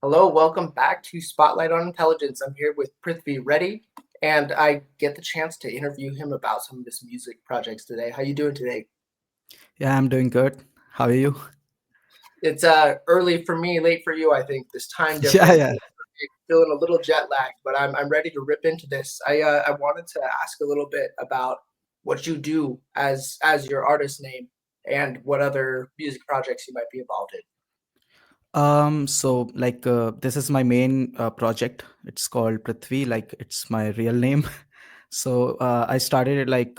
Hello, welcome back to Spotlight on Intelligence. I'm here with Prithvi Reddy, and I get the chance to interview him about some of his music projects today. How you doing today? Yeah, I'm doing good. How are you? It's early for me, late for you, I think. This time Yeah, difference, yeah. feeling a little jet lagged, but I'm ready to rip into this. I wanted to ask a little bit about what you do as your artist name and what other music projects you might be involved in. This is my main project. It's called Prithvi, like it's my real name. I started it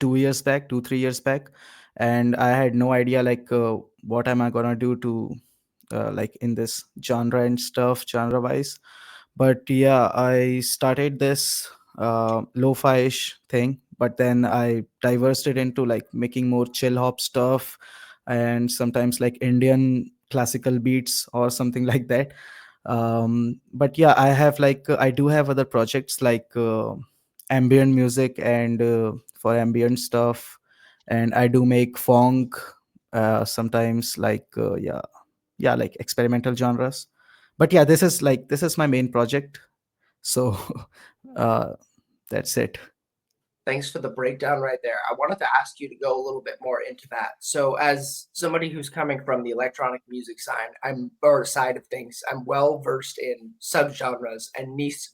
2 years back, 3 years back, and I had no idea what am I gonna do to in this genre and stuff, genre wise. But yeah, I started this lo-fi-ish thing, but then I diversed it into like making more chill hop stuff and sometimes like Indian classical beats or something like that. But yeah, I do have other projects ambient music and for ambient stuff, and I do make funk sometimes yeah, like experimental genres. But yeah, this is my main project. So uh that's it. Thanks for the breakdown right there. I wanted to ask you to go a little bit more into that. So, as somebody who's coming from the electronic music side of things, I'm well versed in subgenres and niche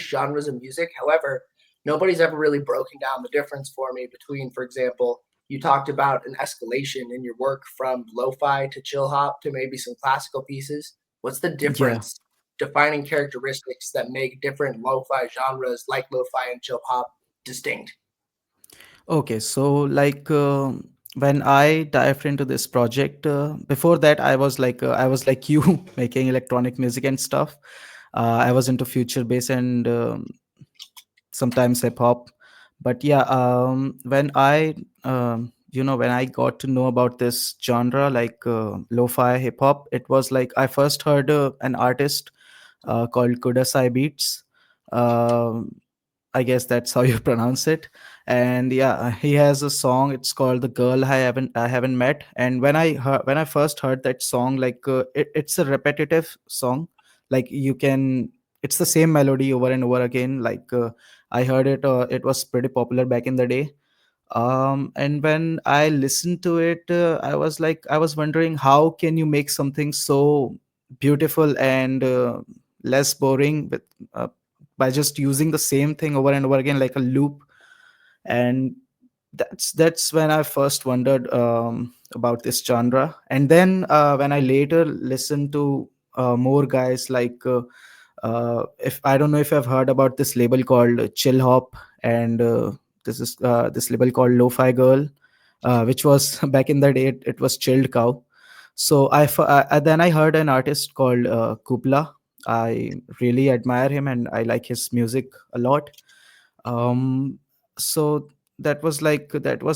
genres of music. However, nobody's ever really broken down the difference for me between, for example, you talked about an escalation in your work from lo-fi to chill hop to maybe some classical pieces. What's the Yeah. difference, defining characteristics that make different lo-fi genres like lo-fi and chill hop distinct? Okay, so when I dived into this project, before that I was like you, making electronic music and stuff. I was into future bass and sometimes hip hop. But yeah, when I got to know about this genre, lo-fi hip hop, it was like I first heard an artist called Kudasaibeats. Um I guess that's how you pronounce it. And yeah, he has a song. It's called "The Girl I Haven't Met." And when I first heard that song, it's a repetitive song. Like you can, it's the same melody over and over again. I heard it. It was pretty popular back in the day. And when I listened to it, I was wondering how can you make something so beautiful and less boring uh, by just using the same thing over and over again like a loop. And that's when I first wondered about this genre. And then when I later listened to more guys if I don't know if I've heard about this label called Chillhop, and this label called Lo-Fi Girl, which was back in the day it was Chilled Cow. Then I heard an artist called Kupla. I really admire him and I like his music a lot. um so that was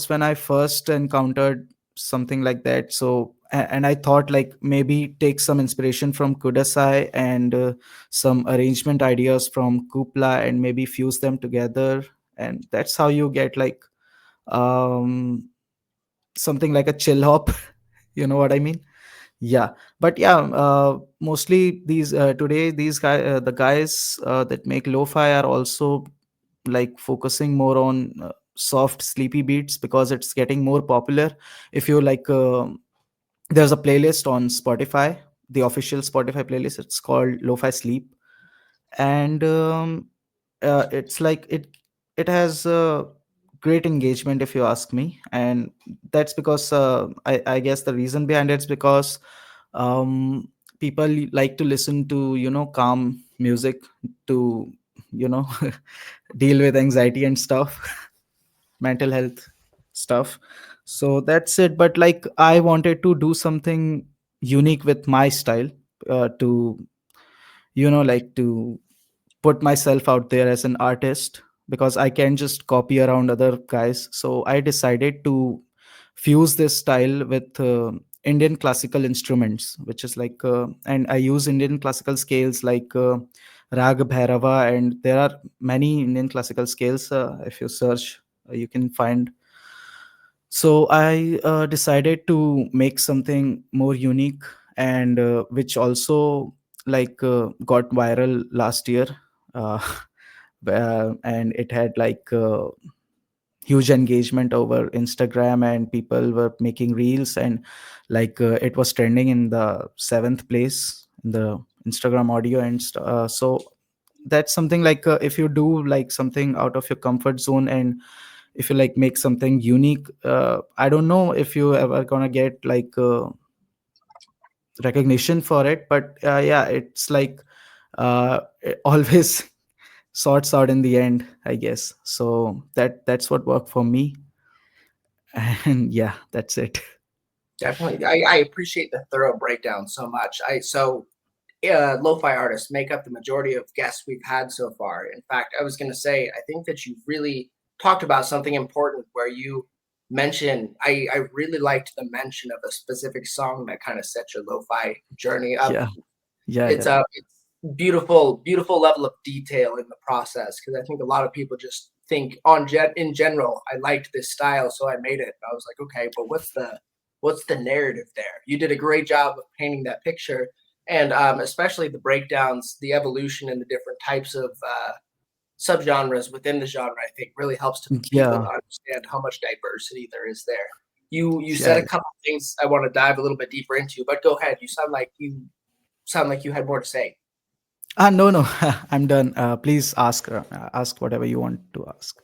when I first encountered something like that. And I thought like maybe take some inspiration from Kudasai and some arrangement ideas from Kupla and maybe fuse them together, and that's how you get um something like a chill hop. You know what I mean? Yeah. But yeah, mostly these today these the guys that make lo-fi are also like focusing more on soft sleepy beats because it's getting more popular. If you there's a playlist on Spotify, the official Spotify playlist. It's called Lo-Fi Sleep, and it's like it has great engagement if you ask me. And that's because I guess the reason behind it's because um, people like to listen to calm music to you know deal with anxiety and stuff, mental health stuff. So that's it. But like I wanted to do something unique with my style, to to put myself out there as an artist, because I can't just copy around other guys. So I decided to fuse this style with Indian classical instruments, which is and I use Indian classical scales Rag Bhairava, and there are many Indian classical scales. If you search, you can find. So I decided to make something more unique and which also got viral last year. uh, and it had huge engagement over Instagram, and people were making reels, and it was trending in the seventh place in the Instagram audio, so that's something if you do something out of your comfort zone, and if you make something unique, I don't know if you ever gonna get recognition for it, but yeah, it's it always sorts out in the end, I guess. So that's what worked for me. And yeah, that's it. Definitely. I appreciate the thorough breakdown so much. Lo-fi artists make up the majority of guests we've had so far. In fact, I was going to say, I think that you really talked about something important where you mentioned, I really liked the mention of a specific song that kind of set your lo-fi journey up. Yeah, yeah, It's yeah, it's beautiful, beautiful level of detail in the process, because I think a lot of people just think in general, I liked this style, so I made it. And I was like, okay, but what's the narrative there? You did a great job of painting that picture, and especially the breakdowns, the evolution, and the different types of subgenres within the genre. I think really helps to people yeah, to understand how much diversity there is there. You said yeah. a couple of things I want to dive a little bit deeper into, but go ahead. You sound like you had more to say. No, no, I'm done. Please ask whatever you want to ask.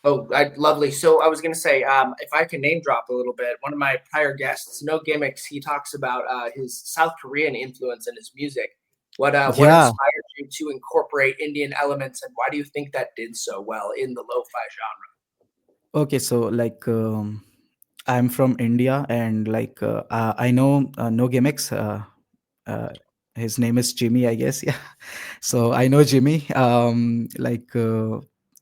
Oh, lovely. So I was going to say, if I can name drop a little bit, one of my prior guests, No Gimmicks, he talks about his South Korean influence in his music. What Yeah. inspired you to incorporate Indian elements, and why do you think that did so well in the lo-fi genre? Okay, so I'm from India, and I know No Gimmicks. Uh, his name is Jimmy, I guess. Yeah. So I know Jimmy.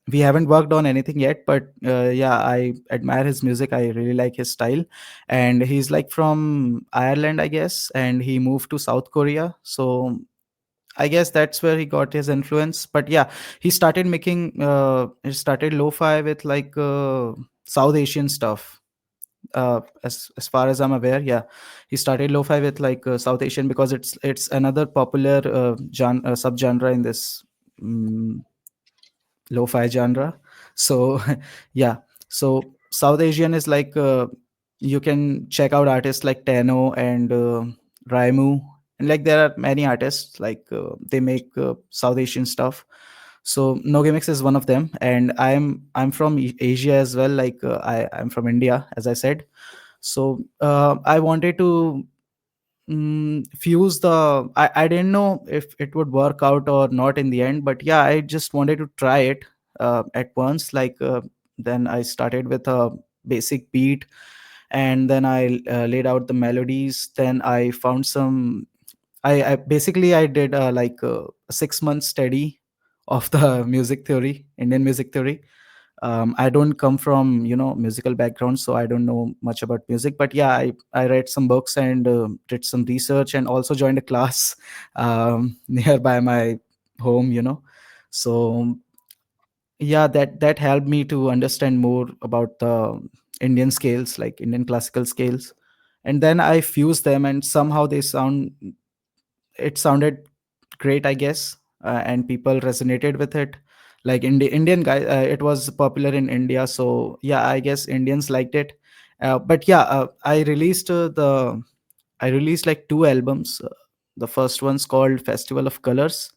We haven't worked on anything yet, but yeah, I admire his music. I really like his style, and he's from Ireland, I guess, and he moved to South Korea. So I guess that's where he got his influence. But yeah, he started lo-fi with South Asian stuff. As far as I'm aware, yeah, he started lo-fi with South Asian, because it's another popular subgenre in this um, lo-fi genre. So yeah, so South Asian is you can check out artists like Teno and Raimu, and there are many artists they make South Asian stuff. So No Gimmicks is one of them, and I'm from Asia as well. I'm from India, as I said. So I wanted to fuse I didn't know if it would work out or not in the end, but yeah, I just wanted to try it at once. Then I started with a basic beat, and then I laid out the melodies. Then I found some I basically I did a 6 month study of the music theory, Indian music theory. I don't come from musical background, so I don't know much about music, but yeah, I read some books and did some research, and also joined a class nearby my home, so yeah, that helped me to understand more about the Indian scales, like Indian classical scales. And then I fused them, and somehow it sounded great, I guess, and people resonated with it. Indian guy, it was popular in India, so yeah, I guess Indians liked it. But yeah, I released like two albums. The first one's called Festival of Colors,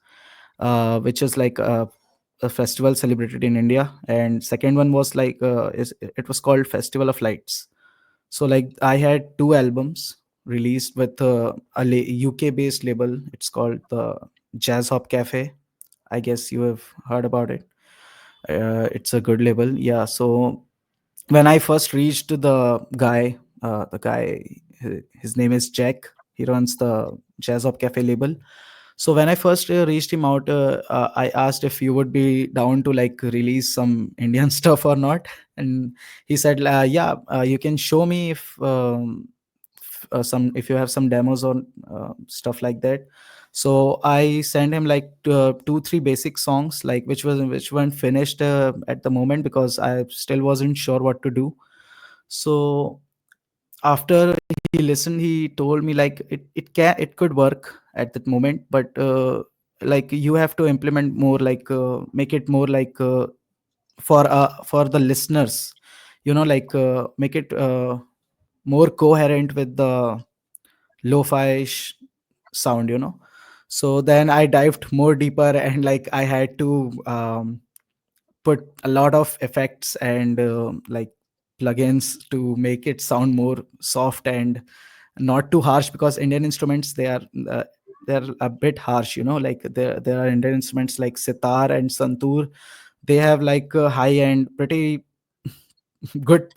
which is a festival celebrated in India, and second one was it was called Festival of Lights. So I had two albums released with UK based label. It's called the Jazz Hop Cafe. I guess you have heard about it. It's a good label. Yeah. So when I first reached the guy, his name is Jack. He runs the Jazz Hop Cafe label. So when I first reached him out, I asked if you would be down to release some Indian stuff or not, and he said, "Yeah, you can show me if you have some demos or stuff like that." So I sent him two, three basic songs, which weren't finished at the moment, because I still wasn't sure what to do. So after he listened, he told me like it could work at that moment, but like you have to implement more, like make it more like for the listeners, like make it more coherent with the lo-fi sound. So then I dived more deeper, and like I had to put a lot of effects and like plugins to make it sound more soft and not too harsh, because Indian instruments, uh, they're a bit harsh, like there are Indian instruments like Sitar and Santur. They have like a high end, pretty good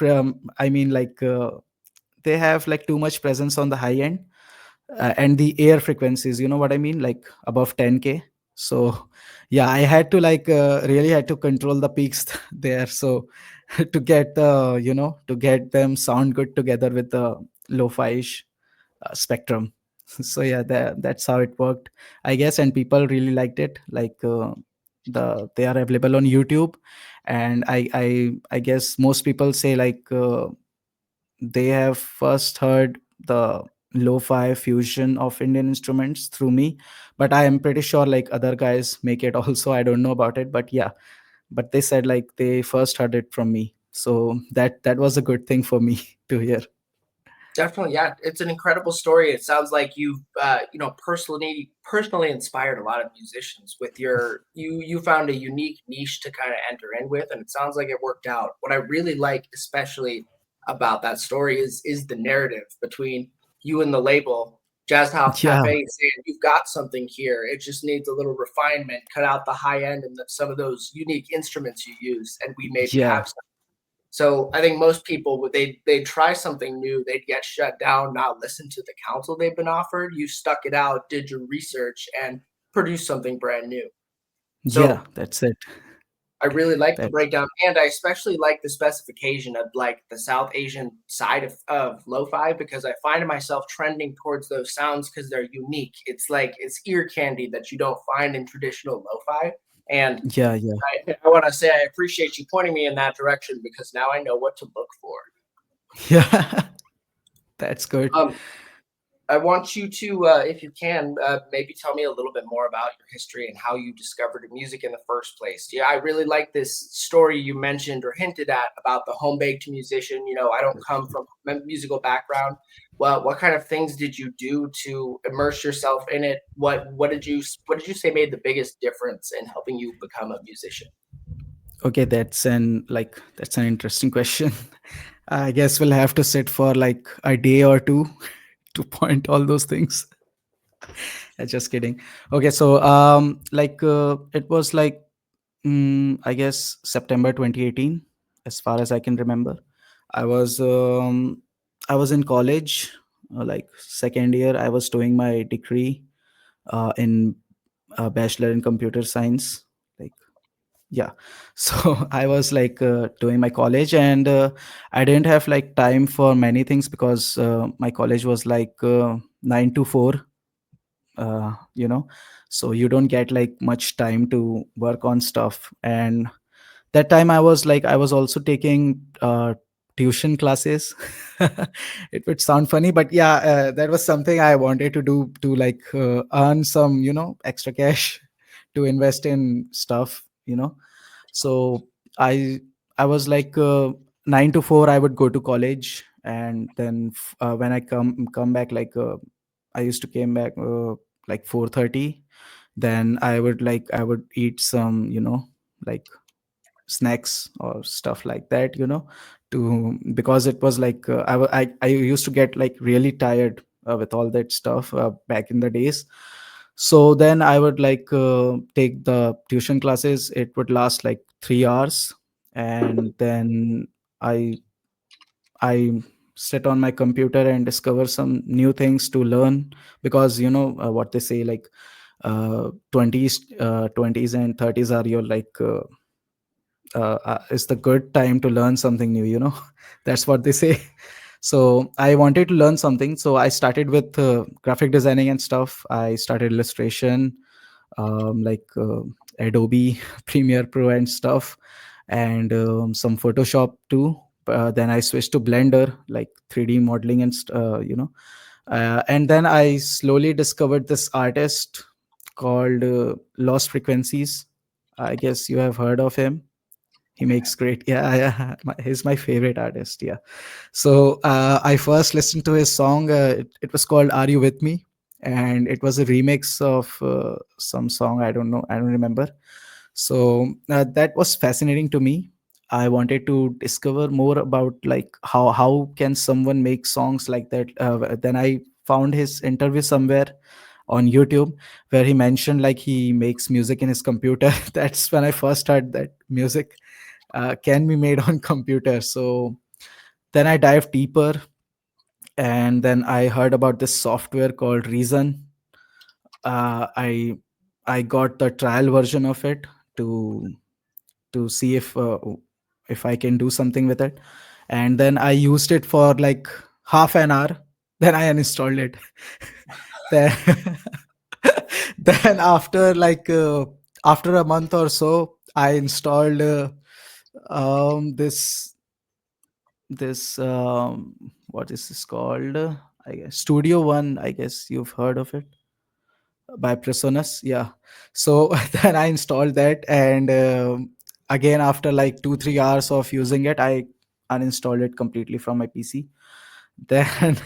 I mean, like they have like too much presence on the high end, and the air frequencies, you know what I mean, like above 10K. So yeah, I had to like really had to control the peaks there, so to get to get them sound good together with the lo-fi-ish spectrum. So yeah, that's how it worked, I guess, and people really liked it. Like they are available on YouTube, and I guess most people say like they have first heard the lo-fi fusion of Indian instruments through me, but I am pretty sure like other guys make it also. I don't know about it, but yeah, but they said like they first heard it from me, so that was a good thing for me to hear. Definitely, yeah. It's an incredible story. It sounds like you've, personally inspired a lot of musicians with your you found a unique niche to kind of enter in with, and it sounds like it worked out. What I really like, especially about that story, is the narrative between you and the label, Jazz House Yeah, Cafe, saying you've got something here. It just needs a little refinement. Cut out the high end and some of those unique instruments you use, and we maybe yeah, have. So I think most people would they'd try something new, they'd get shut down, not listen to the counsel they've been offered. You stuck it out, did your research, and produced something brand new. yeah, So that's it. I really like the That's breakdown, and I especially like the specification of like the South Asian side of lo-fi, because I find myself trending towards those sounds because they're unique. It's like it's ear candy that you don't find in traditional lo-fi. And yeah, yeah. I want to say I appreciate you pointing me in that direction because now I know what to look for. Yeah, that's good. Um, I want you to, if you can, maybe tell me a little bit more about your history and how you discovered music in the first place. Yeah, I really like this story you mentioned or hinted at about the home baked musician. I don't come from a musical background. Well, what kind of things did you do to immerse yourself in it? What did you say made the biggest difference in helping you become a musician? Okay, that's an interesting question. I guess we'll have to sit for like a day or two to point all those things. Just kidding. Okay, so like it was like I guess September 2018, as far as I can remember. I was um, I was in college, like second year. I was doing my degree in bachelor in computer science. Like yeah, so I was like doing my college, and I didn't have like time for many things because my college was like 9 to 4, you know so you don't get like much time to work on stuff. And that time I was also taking tuition classes. It would sound funny, but yeah, that was something I wanted to do to like earn some extra cash to invest in stuff. So i I was like 9 to 4 I would go to college, and then when I come back, like I used to came back like 4:30. Then I would eat some like snacks or stuff like that, to because it was like I used to get like really tired with all that stuff back in the days. So then I would like take the tuition classes. It would last like 3 hours, and then i I sit on my computer and discover some new things to learn, because what they say, like 20s and 30s are your like is the good time to learn something new. That's what they say. So I wanted to learn something, so I started with graphic designing and stuff. I started illustration, like Adobe Premiere Pro and stuff, and some Photoshop too. Then I switched to Blender, like 3D modeling and and then I slowly discovered this artist called Lost Frequencies. I guess you have heard of him. He makes great, yeah, yeah. He's my favorite artist. Yeah. So I first listened to his song. It was called "Are You With Me," and it was a remix of some song. I don't know. I don't remember. So that was fascinating to me. I wanted to discover more about like how can someone make songs like that. Then I found his interview somewhere on YouTube where he mentioned like he makes music in his computer. That's when I first heard that music can be made on computer. So then I dived deeper, and then I heard about this software called Reason. uh, i I got the trial version of it to see if I can do something with it, and then I used it for like half an hour. Then I uninstalled it. then then after a month or so, I installed this what is this called, I guess Studio One. I guess you've heard of it, by Presonus. Yeah. So then I installed that, and again after like 2 3 hours of using it, I uninstalled it completely from my PC. Then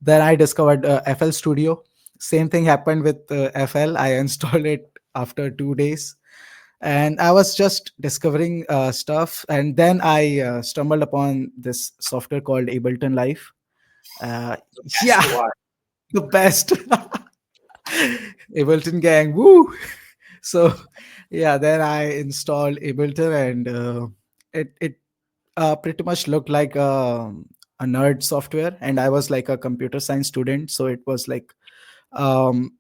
then I discovered FL Studio. Same thing happened with FL. I installed it after 2 days, and I was just discovering stuff, and then I stumbled upon this software called Ableton Live. uh, Best yeah, one. the best. Ableton gang, woo. So yeah, then I installed Ableton, and it pretty much looked like a nerd software, and I was like a computer science student, so it was like um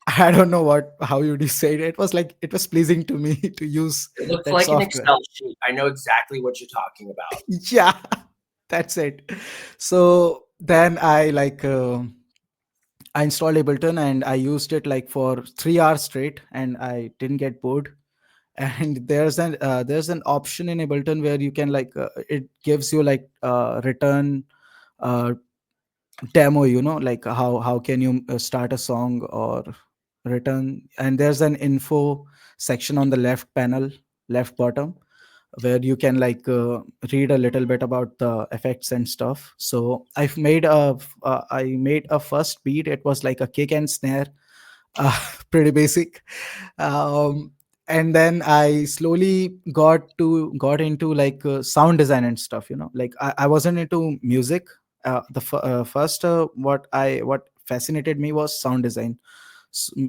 I don't know what how you say it. It was like it was pleasing to me to use It looks that like an software. Excel sheet. I know exactly what you're talking about. Yeah, that's it. So then I installed Ableton, and I used it like for 3 hours straight, and I didn't get bored. And there's an option in Ableton where you can it gives you like return uh, demo, like how can you start a song or return. And there's an info section on the left panel, left bottom, where you can read a little bit about the effects and stuff. So I made a first beat. It was like a kick and snare, pretty basic. um, and then I slowly got into sound design and stuff. Like I wasn't into music. First what fascinated me was sound design.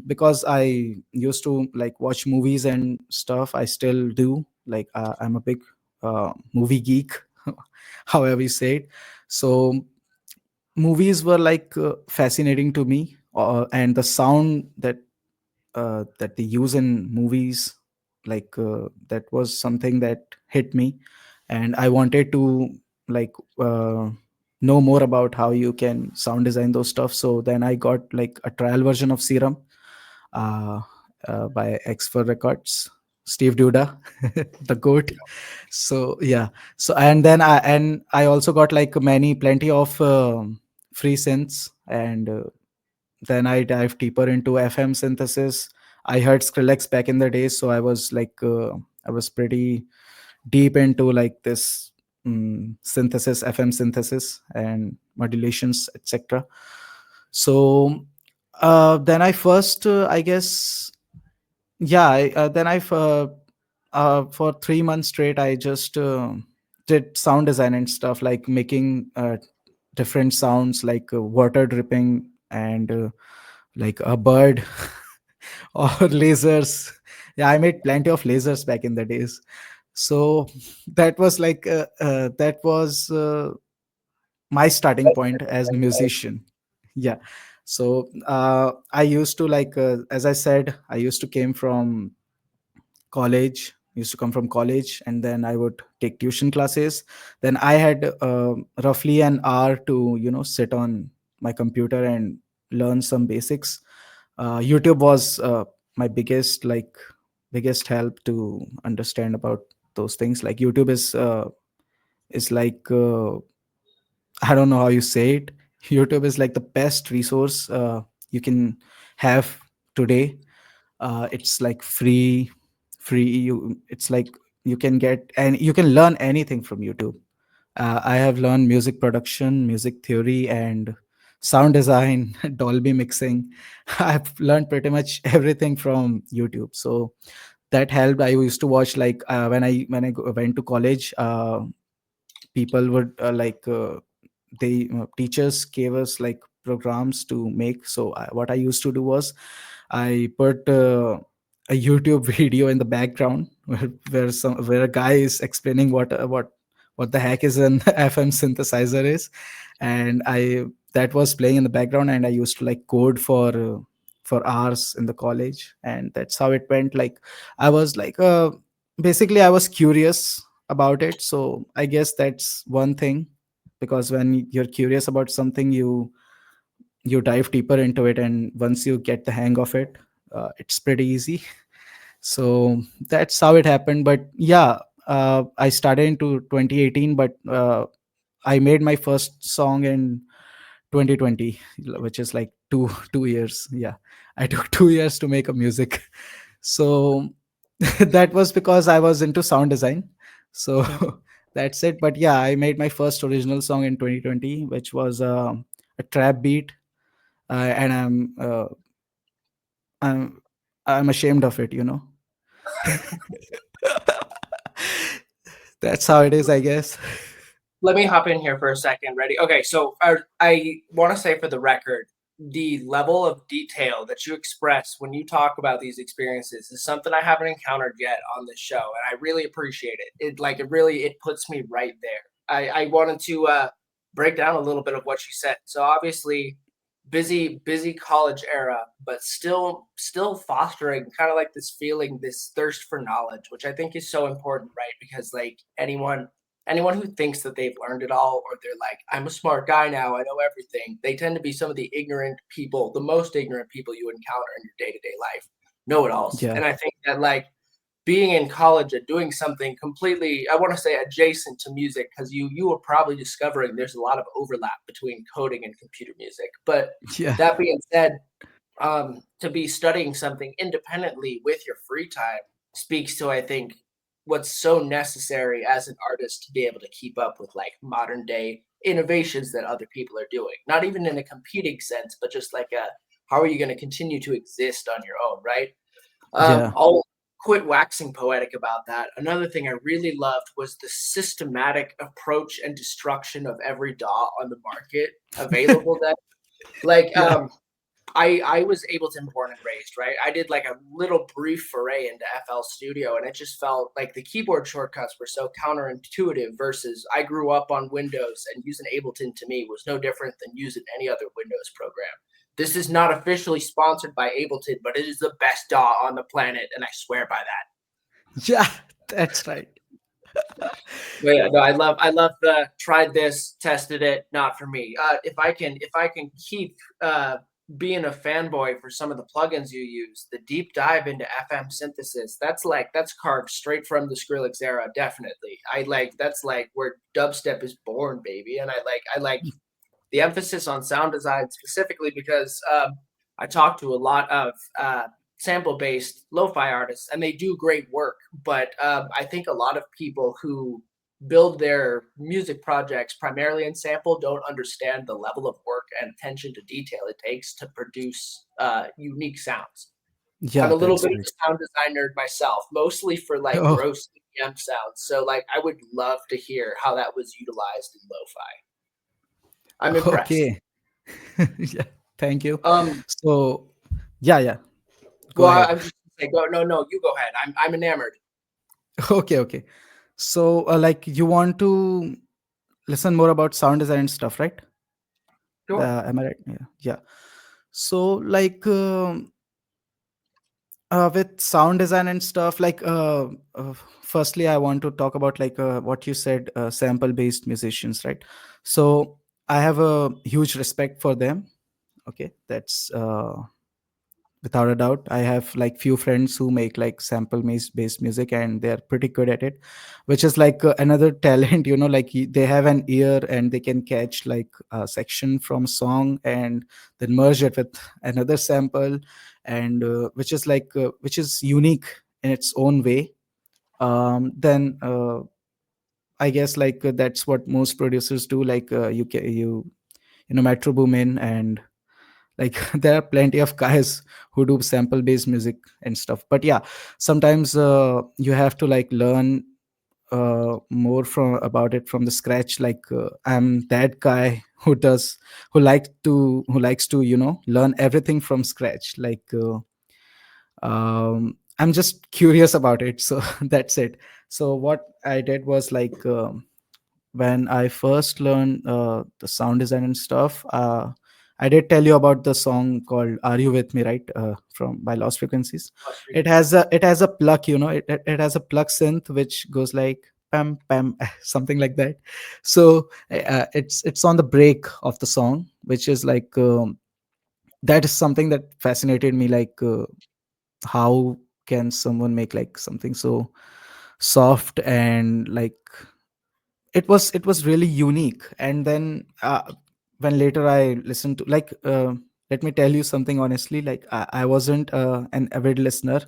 Because I used to like watch movies and stuff. I still do. Like I'm a big movie geek, however you say it. So movies were fascinating to me, and the sound that they use in movies, that was something that hit me, and I wanted to like uh, know more about how you can sound design those stuff. So then I got like a trial version of Serum, uh, by X4 Records, Steve Duda, the goat. So yeah. So and I also got like plenty of free synths, and then I dived deeper into FM synthesis. I heard Skrillex back in the days, so I was pretty deep into like this synthesis, FM synthesis, and modulations, etc. So then I first, I guess, yeah. Then I for 3 months straight, I just did sound design and stuff, like making different sounds, like water dripping, and like a bird, or lasers. Yeah, I made plenty of lasers back in the days. So that was my starting point as a musician. Yeah. So I used to as I said, I used to came from college used to come from college, and then I would take tuition classes. Then I had roughly an hour to sit on my computer and learn some basics. YouTube was my biggest help to understand about those things. Like YouTube is is like I don't know how you say it. YouTube is like the best resource you can have today. It's like free. It's like you can get and you can learn anything from YouTube. I have learned music production, music theory, and sound design, Dolby mixing. I've learned pretty much everything from YouTube. So that helped. I used to watch like went to college. People would they teachers gave us like programs to make. So what I used to do was I put a YouTube video in the background where a guy is explaining what the heck is an FM synthesizer is, and I that was playing in the background, and I used to like code for hours in the college, and that's how it went. Like I was like basically I was curious about it, so I guess that's one thing, because when you're curious about something, you dive deeper into it, and once you get the hang of it, it's pretty easy. So that's how it happened. But yeah, I started into 2018, but I made my first song in 2020, which is like two years. Yeah, I took 2 years to make a music. So that was because I was into sound design. So that's it. But yeah, I made my first original song in 2020, which was a trap beat, and I'm I'm ashamed of it. That's how it is, I guess. Let me hop in here for a second. Ready? Okay, so I want to say for the record, the level of detail that you express when you talk about these experiences is something I haven't encountered yet on this show, and I really appreciate it. It puts me right there. I wanted to break down a little bit of what you said. So obviously, busy college era, but still fostering kind of like this feeling, this thirst for knowledge, which I think is so important, right? Because like anyone who thinks that they've learned it all, or they're like, I'm a smart guy now, I know everything, they tend to be some of the ignorant people, the most ignorant people you encounter in your day-to-day life, know-it-alls. Yeah, And I think that like being in college and doing something completely, I want to say adjacent to music, because you are probably discovering there's a lot of overlap between coding and computer music. But yeah, that being said, to be studying something independently with your free time speaks to, I think, what's so necessary as an artist to be able to keep up with like modern day innovations that other people are doing. Not even in a competing sense, but just like a how are you going to continue to exist on your own, right? yeah, I'll quit waxing poetic about that. Another thing I really loved was the systematic approach and destruction of every DAW on the market available. That like yeah, I was Ableton born and raised, right? I did like a little brief foray into FL Studio, and it just felt like the keyboard shortcuts were so counterintuitive versus I grew up on Windows, and using Ableton to me was no different than using any other Windows program. This is not officially sponsored by Ableton, but it is the best DAW on the planet, and I swear by that. yeah. That's right. But yeah, no, I love the tried this, tested it, not for me. If I can keep being a fanboy for some of the plugins you use, the deep dive into FM synthesis, that's carved straight from the Skrillex era, definitely. I like that's like where dubstep is born, baby. And I like the emphasis on sound design specifically because I talk to a lot of sample based lo-fi artists, and they do great work. But I think a lot of people who build their music projects primarily in sample don't understand the level of work and attention to detail it takes to produce unique sounds. I'm Yeah, a little that's bit of right. a sound design nerd myself, mostly for like Oh, gross EDM sounds. So like I would love to hear how that was utilized in lo-fi. I'm impressed. okay. Yeah, thank you. Um, So, yeah, yeah. Go well, ahead. I'm just gonna say, go. No, no, you go ahead. I'm enamored. Okay, okay. So, like, you want to listen more about sound design and stuff, right? Sure. Am I right? Yeah, yeah. So, like, with sound design and stuff, like, firstly, I want to talk about like what you said, sample-based musicians, right? So, I have a huge respect for them. Okay, that's without a doubt. I have like few friends who make like sample based music, and they're pretty good at it, which is like another talent, like they have an ear and they can catch like a section from a song and then merge it with another sample, and which is unique in its own way. Then I guess like that's what most producers do. Like Metro Boomin, and like there are plenty of guys who do sample based music and stuff. But yeah, sometimes you have to like learn more from about it from the scratch. Like I'm that guy who likes to learn everything from scratch. Like I'm just curious about it, so that's it. So what I did was like, when I first learned the sound design and stuff, I did tell you about the song called "Are You With Me," right? From by Lost Frequencies. Plus It has a pluck, it has a pluck synth which goes like pam pam, something like that. So it's on the break of the song, which is like that is something that fascinated me. Like how can someone make like something so soft, and like it was really unique. And then when later I listened to like let me tell you something honestly. Like I wasn't an avid listener.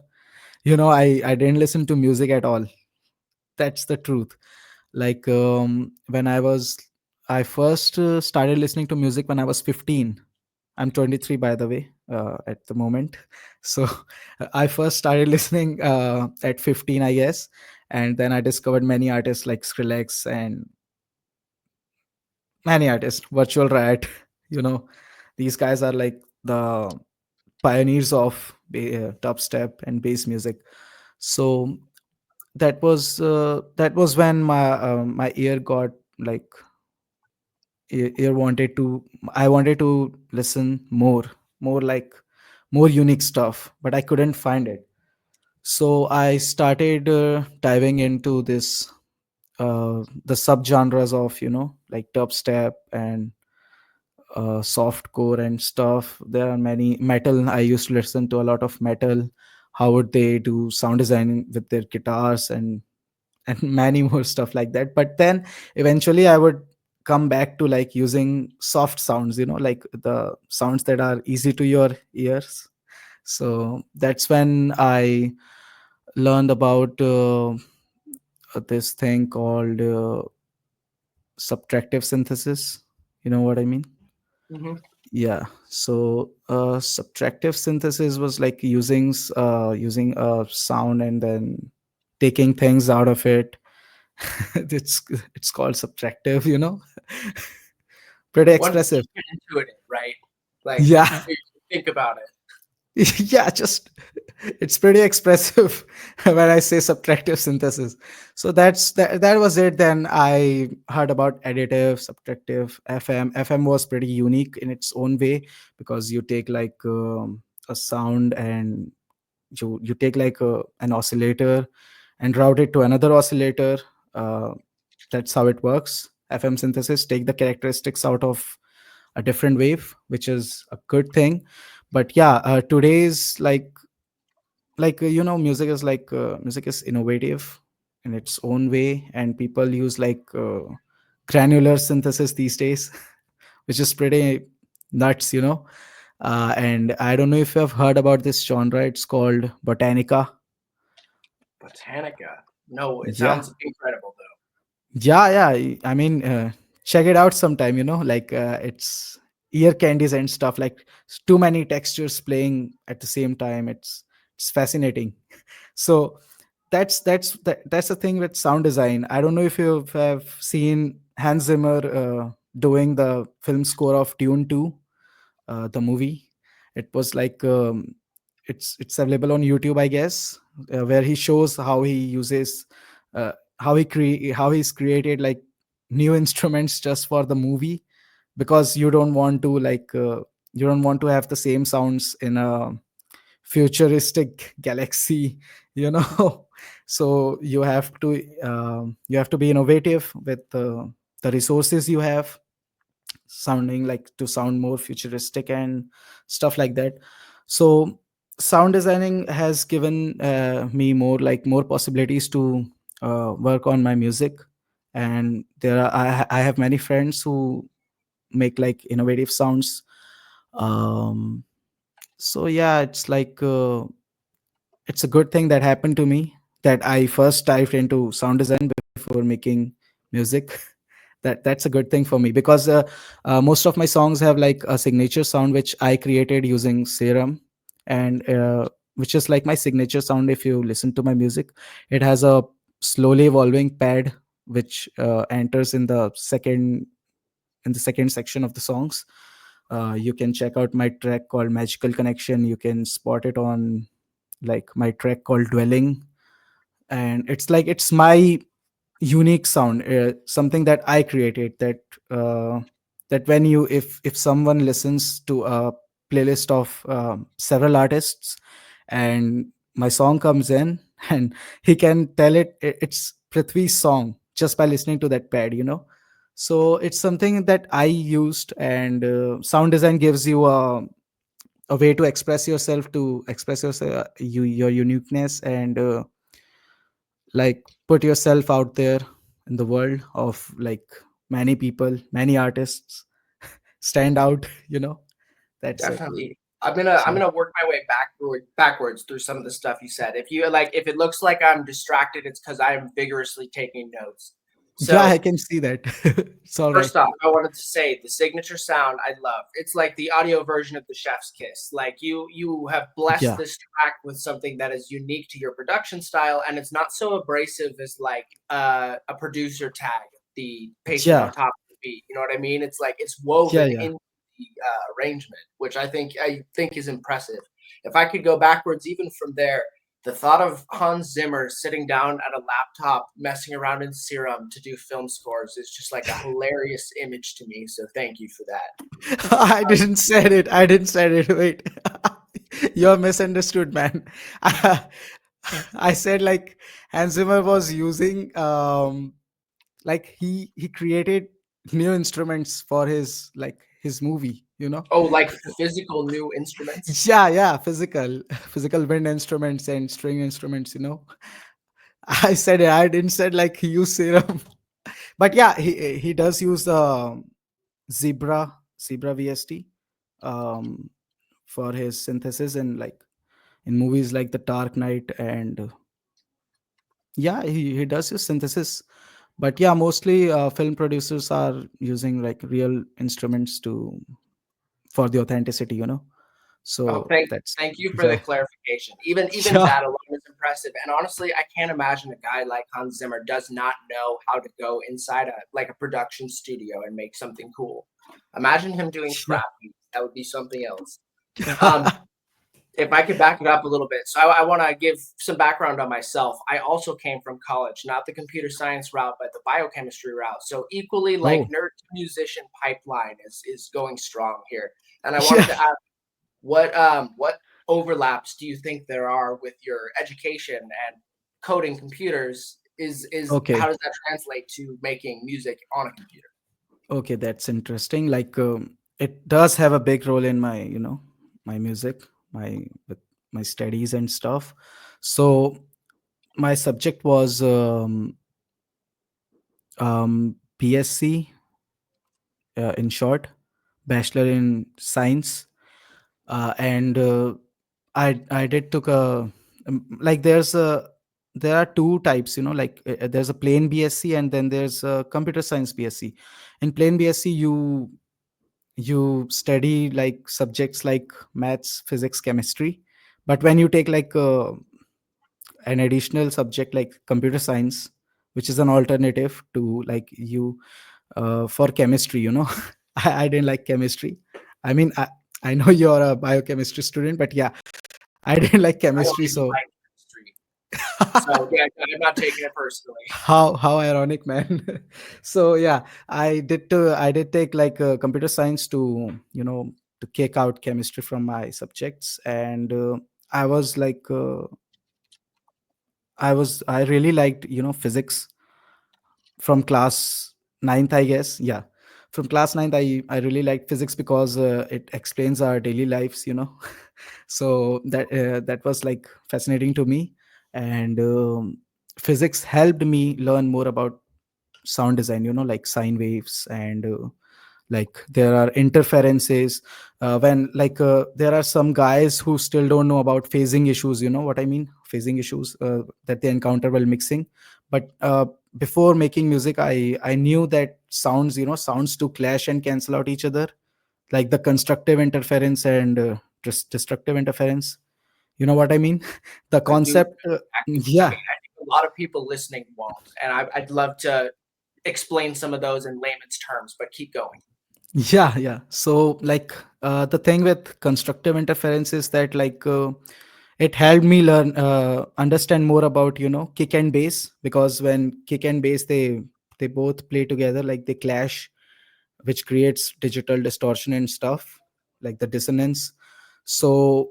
I didn't listen to music at all. That's the truth. Like when I first started listening to music when I was 15. I'm 23, by the way, at the moment. So I first started listening at 15, I guess. And then I discovered many artists like Skrillex and many artists, Virtual Riot. you know these guys are like the pioneers of dubstep and bass music. So that was when my ear got like ear wanted to I wanted to listen more like more unique stuff, but I couldn't find it. So I started diving into this the subgenres of like dubstep and soft core and stuff. There are many metal. I used to listen to a lot of metal. How would they do sound design with their guitars and many more stuff like that. But then eventually I would come back to like using soft sounds, like the sounds that are easy to your ears. So that's when I learned about this thing called subtractive synthesis. You know what I mean? hmm Yeah. So subtractive synthesis was like using a sound and then taking things out of it. It's called subtractive, pretty Once expressive. you get into it, right? Like Yeah. you think about it. Yeah, just it's pretty expressive when I say subtractive synthesis. So that was it. Then I heard about additive, subtractive, FM was pretty unique in its own way, because you take like a sound, and you take like an oscillator and route it to another oscillator. uh, that's how it works. FM synthesis take the characteristics out of a different wave, which is a good thing. But yeah, today's music is innovative in its own way, and people use like granular synthesis these days, which is pretty nuts. And I don't know if you have heard about this genre. It's called botanica. Botanica. No, it Yeah. sounds incredible though. Yeah, I mean, check it out sometime. Like it's ear candies and stuff. Like too many textures playing at the same time. It's fascinating. So that's the thing with sound design. I don't know if you have seen Hans Zimmer doing the film score of Dune 2, the movie. It was like it's available on YouTube, I guess, where he shows how he uses how he's created like new instruments just for the movie, because you don't want to have the same sounds in a futuristic galaxy, you know. So you have to be innovative with the resources you have, sounding like to sound more futuristic and stuff like that. So sound designing has given me more possibilities to work on my music. And I have many friends who make like innovative sounds. um so yeah, it's a good thing that happened to me, that I first dived into sound design before making music. That's a good thing for me, because most of my songs have like a signature sound which I created using Serum. And which is like my signature sound. If you listen to my music, it has a slowly evolving pad which enters in the second section of the songs. You can check out my track called Magical Connection. You can spot it on like my track called Dwelling. And it's my unique sound, something that I created, uh, that when you if someone listens to a playlist of several artists, and my song comes in, and he can tell it's Prithvi's song just by listening to that pad, you know. So it's something that I used. And sound design gives you a way to express yourself, your uniqueness, and like put yourself out there in the world of like many people, many artists, stand out, you know. That's it. Definitely. I'm So gonna work my way backwards through some of the stuff you said. If it looks like I'm distracted, it's because I'm vigorously taking notes. yeah, So I can see that. It's all right. first off, I wanted to say the signature sound I love. It's like the audio version of the chef's kiss. Like you have blessed Yeah, this track with something that is unique to your production style, and it's not so abrasive as like a producer tag, the pasted on yeah, top of the beat. You know what I mean? It's like it's yeah, woven yeah. in the arrangement, which I think is impressive. If I could go backwards even from there, the thought of Hans Zimmer sitting down at a laptop messing around in Serum to do film scores is just like a hilarious image to me. So thank you for that. I didn't said it. I didn't said it. Wait. You're misunderstood, man. I said like Hans Zimmer was using like he created new instruments for his movie, you know. Oh, like physical new instruments? Yeah, yeah, physical wind instruments and string instruments, you know. I said it. I didn't said like he used Serum. But yeah, he does use zebra VST um for his synthesis, and like in movies like The Dark Knight. And yeah, he does use synthesis. But yeah, mostly film producers are using like real instruments to for the authenticity, you know. Oh, So thank that's thank you for the yeah. clarification. Even Yeah, that alone is impressive. And honestly, I can't imagine a guy like Hans Zimmer does not know how to go inside a production studio and make something cool. Imagine him doing yeah. trap beats. That would be something else. Um, if I could back it up a little bit. So I want to give some background on myself. I also came from college, not the computer science route, but the biochemistry route. So equally like Oh, nerd to musician pipeline is going strong here. And I wanted yeah. to ask what overlaps do you think there are with your education and coding computers? Is how Okay. does that translate to making music on a computer? Okay, that's interesting. Like, it does have a big role in my, you know, my music, my with my studies and stuff. So my subject was BSc, in short, Bachelor in Science. And I did took a like there are two types, you know, like there's a plain BSc, and then there's a computer science BSc. In plain BSc, you study like subjects like maths, physics, chemistry. But when you take like an additional subject like computer science, which is an alternative to like you for chemistry, you know. I didn't like chemistry. I mean, I know you're a biochemistry student, but yeah, I didn't like I don't chemistry. even So like chemistry. So yeah, I'm not taking it personally. how ironic, man. So yeah, I did take like computer science to, you know, to kick out chemistry from my subjects. And I was like I really liked, you know, physics from class ninth, I guess. Yeah, from class ninth, I really liked physics because it explains our daily lives, so that was like fascinating to me. And physics helped me learn more about sound design, like sine waves, and like there are interferences, when like there are some guys who still don't know about phasing issues, you know what I mean, phasing issues that they encounter while mixing. But before making music, I knew that sounds do clash and cancel out each other, like the constructive interference and destructive interference, you know what I mean. The I do concept, exactly what you yeah. mean. I think a lot of people listening won't, and I'd love to explain some of those in layman's terms, but keep going. Yeah. So, like, the thing with constructive interference is that, like, it helped me understand more about, kick and bass, because when kick and bass, they both play together, like they clash, which creates digital distortion and stuff, like the dissonance. So,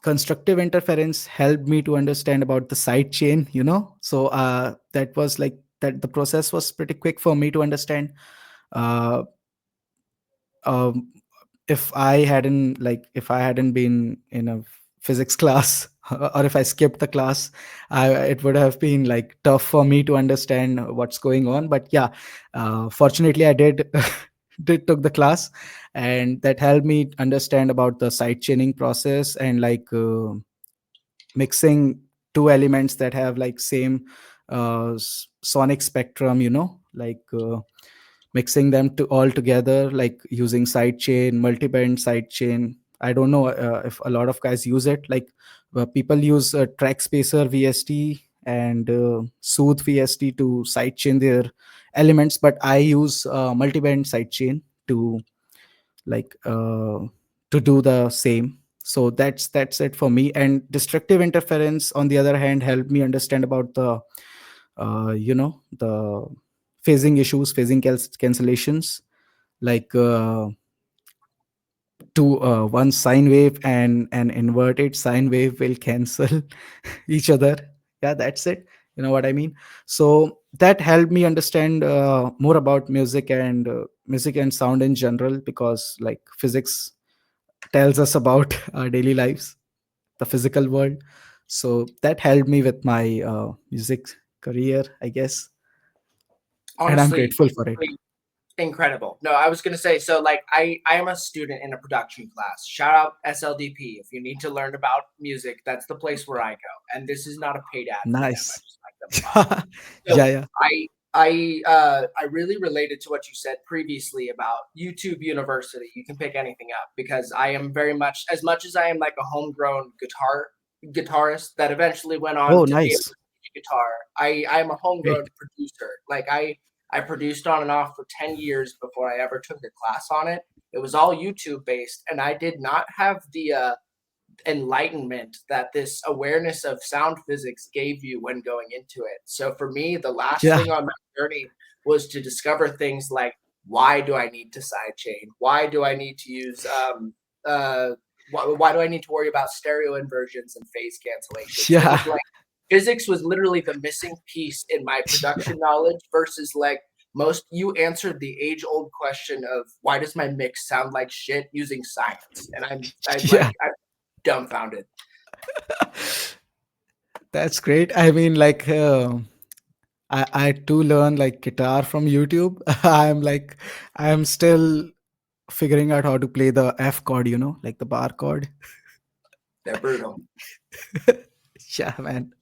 constructive interference helped me to understand about the side chain, So, that was like that. The process was pretty quick for me to understand. Uh, um, if I hadn't been in a physics class, or if I skipped the class, it would have been like tough for me to understand what's going on. But yeah, fortunately I did did took the class, and that helped me understand about the side chaining process, and like mixing two elements that have like same sonic spectrum, like mixing them to all together, like using sidechain, multi-band sidechain. I don't know if a lot of guys use it. Like people use track spacer VST and soothe VST to sidechain their elements, but I use multi-band sidechain to like to do the same. So that's it for me. And destructive interference, on the other hand, helped me understand about the phasing issues, phasing cancellations, like one sine wave and an inverted sine wave will cancel each other. Yeah, that's it, you know what I mean. So that helped me understand more about music and sound in general, because like physics tells us about our daily lives, the physical world. So that helped me with my music career, I guess, and I'm Honestly, grateful for it. really incredible. No, I was gonna say, so like I am a student in a production class. Shout out SLDP. If you need to learn about music, that's the place where I go. And this is not a paid ad for them. I Nice. just like them a lot. Yeah, So yeah. I really related to what you said previously about YouTube University. You can pick anything up, because I am very much as I am like a homegrown guitarist that eventually went on Oh, to be able nice. to teach guitar. I'm a homegrown Great. producer. Like I produced on and off for 10 years before I ever took a class on it. It was all YouTube based, and I did not have the enlightenment that this awareness of sound physics gave you when going into it. So for me, the last Yeah. thing on my journey was to discover things like, why do I need to sidechain? Why do I need to use why do I need to worry about stereo inversions and phase cancellations? It Yeah. was like physics was literally the missing piece in my Yeah. production knowledge, versus like most you answered the age old question of why does my mix sound like shit using science, and Yeah. I'm dumbfounded. That's great. I mean, like, I too learn like guitar from YouTube. I'm still figuring out how to play the F chord, like the bar chord. They're brutal. Yeah, man.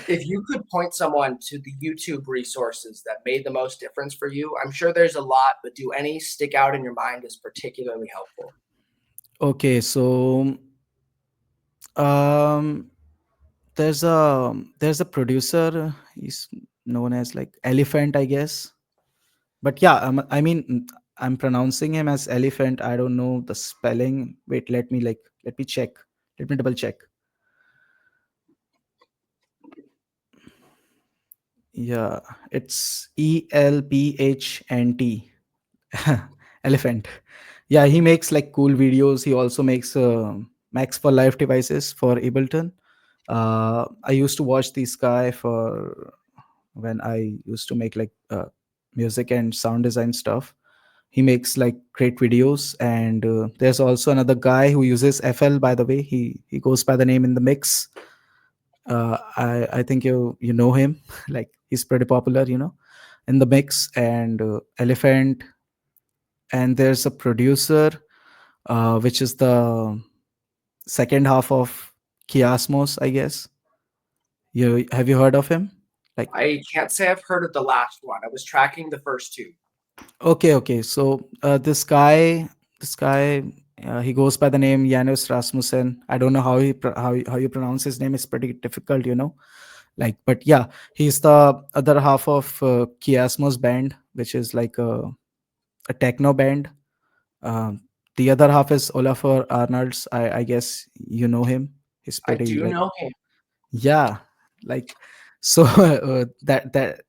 If you could point someone to the YouTube resources that made the most difference for you, I'm sure there's a lot, but do any stick out in your mind as particularly helpful? Okay, so um there's a producer, he's known as like Elephant, I guess. But yeah, I mean, I'm pronouncing him as Elephant. I don't know the spelling. Wait, let me check. Let me double check. Yeah, it's ELPHNT. Elephant. Yeah, he makes like cool videos. He also makes Max for Life devices for Ableton. I used to watch this guy for when I used to make like music and sound design stuff. He makes like great videos, and there's also another guy who uses FL. By the way, he goes by the name in the mix. I think you know him. Like he's pretty popular, in the mix. And Elephant, and there's a producer, which is the second half of Kiasmos, I guess. You have you heard of him? Like, I can't say I've heard of the last one. I was tracking the first two. okay. So this guy, he goes by the name Janus Rasmussen. I don't know how you pronounce his name. It's pretty difficult. Like, but yeah, he's the other half of Kiasmos band, which is like a techno band. Um, the other half is Olafur Arnolds. I guess you know him. He's I pretty do like, know him. yeah, like, so that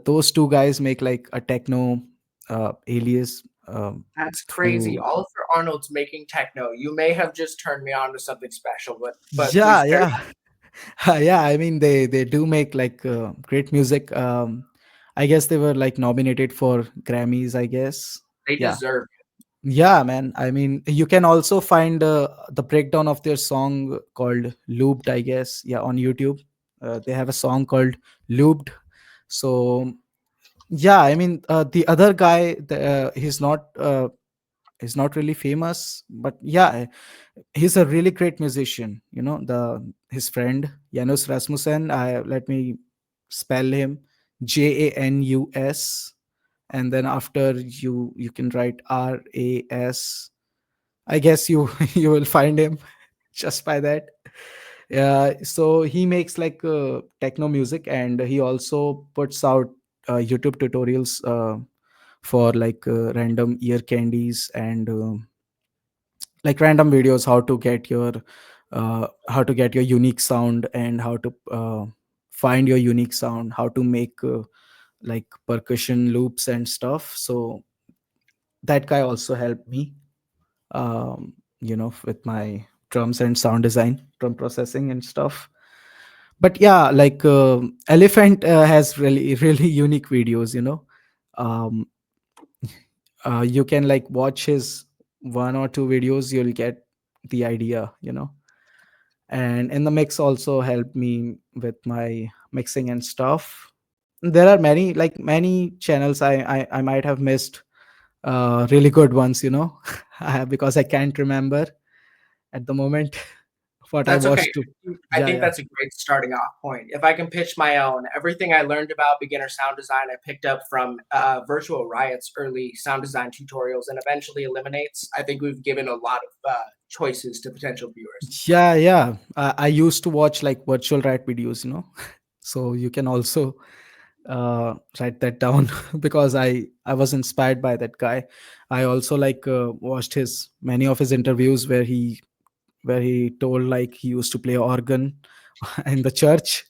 those two guys make like a techno alias, That's crazy. through. Oliver Arnold's making techno. You may have just turned me on to something special, but please Yeah, carry yeah. on. Yeah, I mean they do make like great music. I guess they were like nominated for Grammys, I guess. They Yeah. deserve it. Yeah, man. I mean, you can also find the breakdown of their song called Looped, I guess. Yeah, on YouTube. They have a song called Looped. So, yeah, I mean, the other guy, he's not really famous, but yeah, he's a really great musician. His friend Janus Rasmussen. Let me spell him: Janus, and then after you can write RAS. I guess you you will find him just by that. Yeah, so he makes like techno music, and he also puts out YouTube tutorials for like random ear candies, and like random videos how to get your unique sound, and how to find your unique sound, how to make like percussion loops and stuff. So that guy also helped me, with my drums and sound design, drum processing and stuff. But yeah, like Elephant has really really unique videos. um, you can like watch his one or two videos, you'll get the idea. And in the mix also helped me with my mixing and stuff. There are many channels I might have missed, really good ones. Because I can't remember at the moment what I That's okay. watched to. I Yeah, think yeah. that's a great starting off point. If I can pitch my own, everything I learned about beginner sound design, I picked up from Virtual Riot's early sound design tutorials and eventually Eliminates. I think we've given a lot of choices to potential viewers. Yeah. I used to watch like virtual rat videos. So you can also write that down because I was inspired by that guy. I also like watched his many of his interviews where he told like he used to play organ in the church.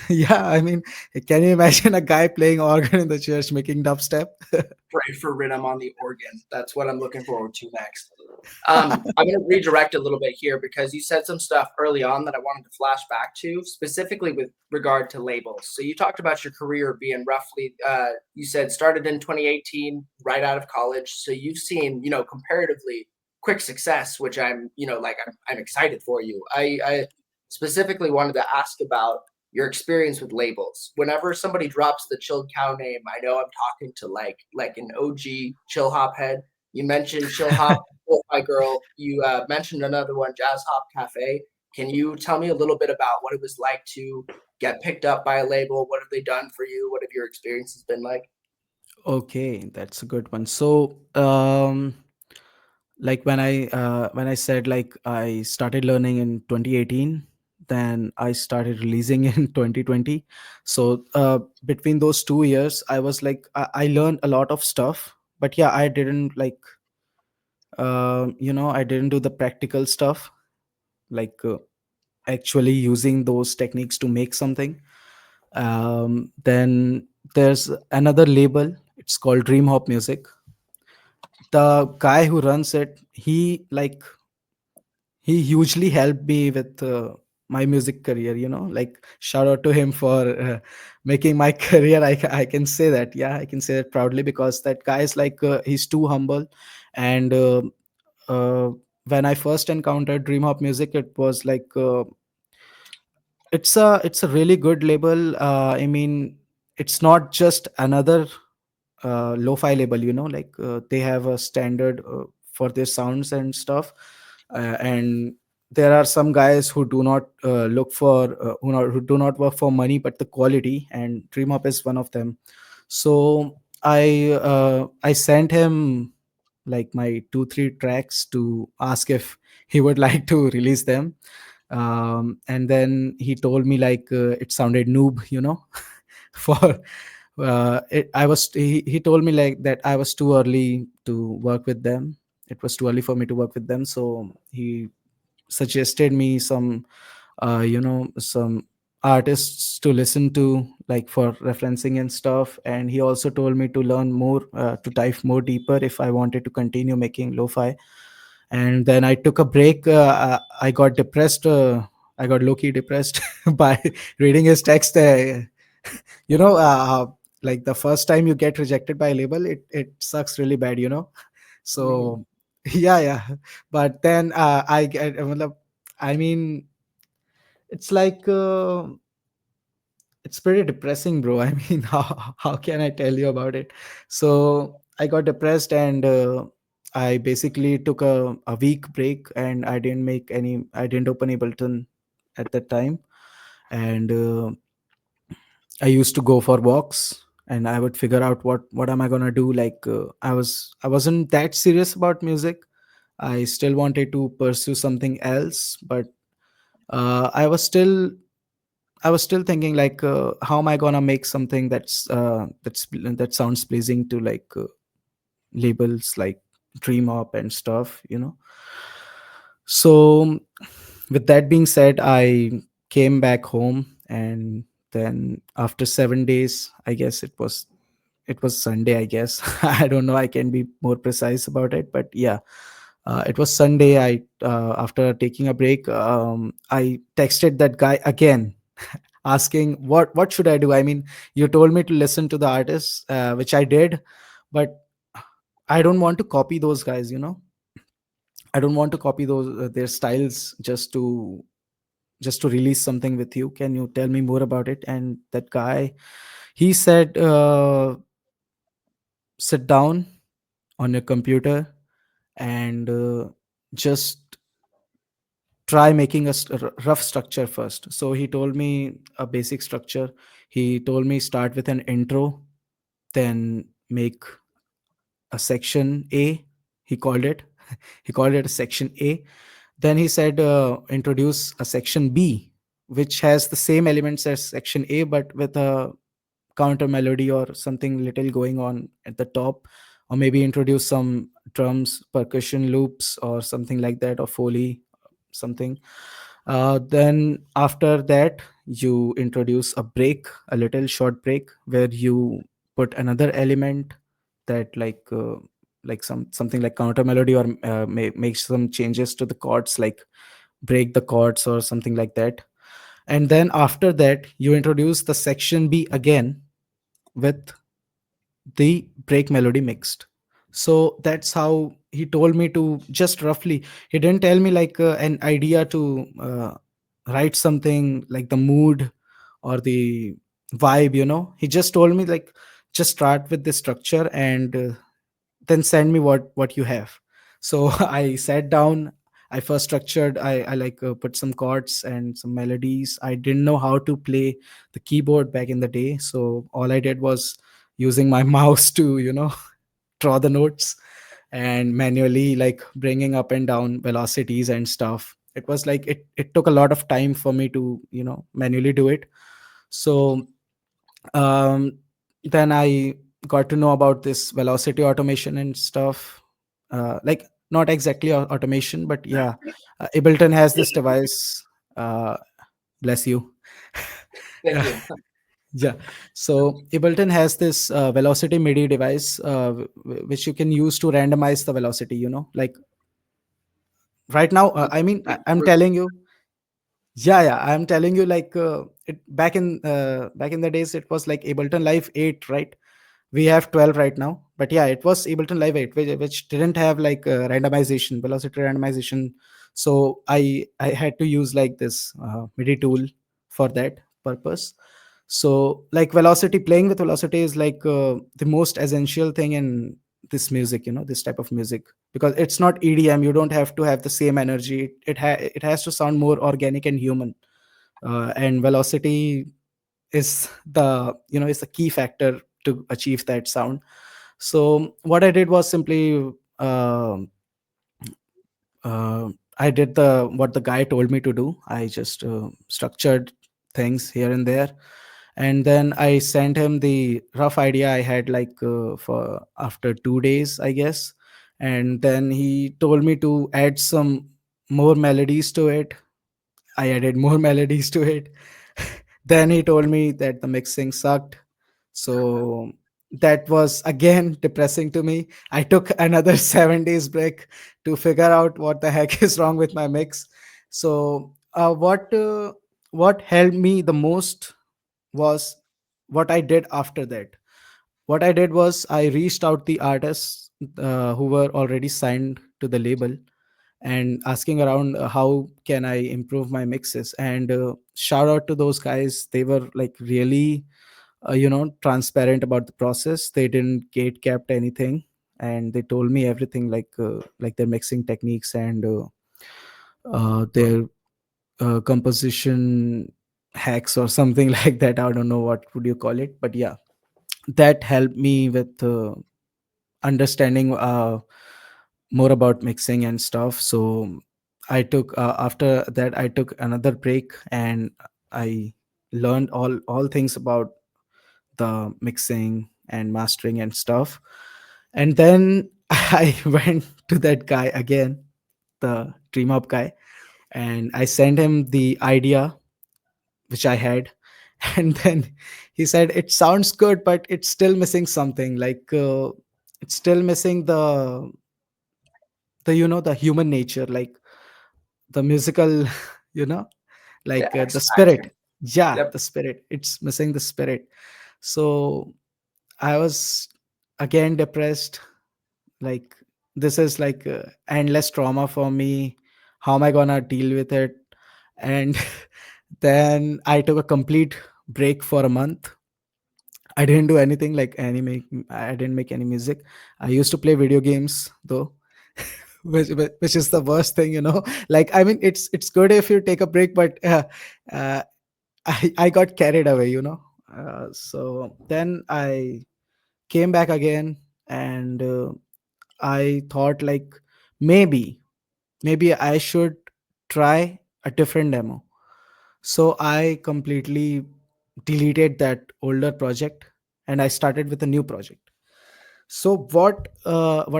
Yeah, I mean, can you imagine a guy playing organ in the church making dubstep? Pray for rhythm on the organ. That's what I'm looking forward to next. I'm going to redirect a little bit here because you said some stuff early on that I wanted to flash back to, specifically with regard to labels. So you talked about your career being roughly, you said started in 2018, right out of college. So you've seen, comparatively quick success, which I'm excited for you. I specifically wanted to ask about your experience with labels. Whenever somebody drops the Chilled Cow name, I know I'm talking to like an OG Chillhop head. You mentioned Chillhop, Lo-Fi Girl. You mentioned another one, Jazz Hop Cafe. Can you tell me a little bit about what it was like to get picked up by a label? What have they done for you? What have your experiences been like? Okay, that's a good one. So like when I said like I started learning in 2018, then I started releasing in 2020. So between those 2 years I was like I learned a lot of stuff, but yeah, I didn't like I didn't do the practical stuff, like actually using those techniques to make something. Then there's another label, it's called Dreamhop Music. The guy who runs it, he hugely helped me with my music career, like shout out to him for making my career. I can say that, yeah, I can say that proudly, because that guy is like, he's too humble. And uh, when I first encountered Dreamhop music, it was like, it's a really good label. I mean, it's not just another lo-fi label, like they have a standard for their sounds and stuff. And there are some guys who do not look for who do not work for money but the quality, and Dreamhop is one of them. So I sent him like my 2 3 tracks to ask if he would like to release them. And then he told me like, it sounded noob, for he told me like that I was too early to work with them. It was too early for me to work with them, so he suggested me some artists to listen to, like for referencing and stuff. And he also told me to learn more, to dive more deeper if I wanted to continue making lo-fi. And then I took a break. I got depressed. I got low-key depressed by reading his text. You know, like the first time you get rejected by a label, it sucks really bad. Mm, So yeah, yeah. But then I mean, it's like, it's pretty depressing, bro. I mean, how can I tell you about it? So I got depressed, and I basically took a week break, and I didn't open Ableton at that time. And I used to go for walks, and I would figure out what am I gonna do. Like, I wasn't that serious about music. I still wanted to pursue something else, but I was still thinking like, how am I gonna make something that sounds pleasing to like labels like Dreamhop and stuff, So with that being said, I came back home, and then after 7 days, I guess it was Sunday, I guess. I don't know. I can be more precise about it, but yeah, it was Sunday. After taking a break, I texted that guy again, asking what should I do. I mean, you told me to listen to the artists, which I did, but I don't want to copy those guys. I don't want to copy those their styles just to release something with you. Can you tell me more about it? And that guy, he said, sit down on your computer and just try making rough structure first. So he told me a basic structure. He told me start with an intro, then make a section A. He called it. He called it a section A. Then he said, introduce a section B, which has the same elements as section A, but with a counter melody or something little going on at the top, or maybe introduce some drums, percussion loops, or something like that, or foley, something. Then after that, you introduce a break, a little short break, where you put another element that like something like counter melody, or make some changes to the chords, like break the chords or something like that. And then after that, you introduce the section B again with the break melody mixed. So that's how he told me to, just roughly. He didn't tell me like an idea to write something like the mood or the vibe. He just told me like, just start with the structure, and then send me what you have. So I sat down. I first structured, I like put some chords and some melodies. I didn't know how to play the keyboard back in the day, so all I did was using my mouse to draw the notes, and manually like bringing up and down velocities and stuff. It was like, it took a lot of time for me to manually do it. So um then I got to know about this velocity automation and stuff. Like, not exactly automation, but yeah, Ableton has this device. uh Bless you. thank Yeah. you. Yeah. So Ableton has this velocity MIDI device, which you can use to randomize the velocity, like right now. I mean, I'm telling you. Yeah, I'm telling you, like back in the days, it was like Ableton Live 8, right? We have 12 right now, but yeah, it was Ableton Live 8, which didn't have like randomization, velocity randomization. So I had to use like this MIDI tool for that purpose. So like velocity, playing with velocity is like the most essential thing in this music, this type of music, because it's not EDM. You don't have to have the same energy. It has to sound more organic and human. And velocity is the is the key factor to achieve that sound. So what I did was simply, um I did the what the guy told me to do. I just structured things here and there, and then I sent him the rough idea I had, like for after 2 days, I guess. And then he told me to add some more melodies to it. I added more melodies to it. Then he told me that the mixing sucked. So that was again depressing to me. I took another 7 days break to figure out what the heck is wrong with my mix. So what helped me the most was what I did after that. What I did was I reached out the artists who were already signed to the label, and asking around how can I improve my mixes. And shout out to those guys. They were like really transparent about the process. They didn't gate kept anything, and they told me everything, like their mixing techniques and their composition hacks or something like that. I don't know what would you call it, but yeah, that helped me with understanding more about mixing and stuff. So I took after that I took another break, and I learned all things about the mixing and mastering and stuff. And then I went to that guy again, the Dreamhop guy, and I sent him the idea which I had. And then he said it sounds good, but it's still missing something. Like it's still missing the human nature, like the musical, you know, The like the X factor. spirit. Yeah, Yep. the spirit. It's missing the spirit. So I was again depressed. Like this is like endless trauma for me. How am I gonna deal with it? And then I took a complete break for a month. I didn't do anything, like I didn't make any music. I used to play video games though, which is the worst thing, Like, I mean, it's good if you take a break, but uh, I got carried away, So then I came back again, and I thought, like, maybe maybe I should try a different demo. So I completely deleted that older project, and I started with a new project. So what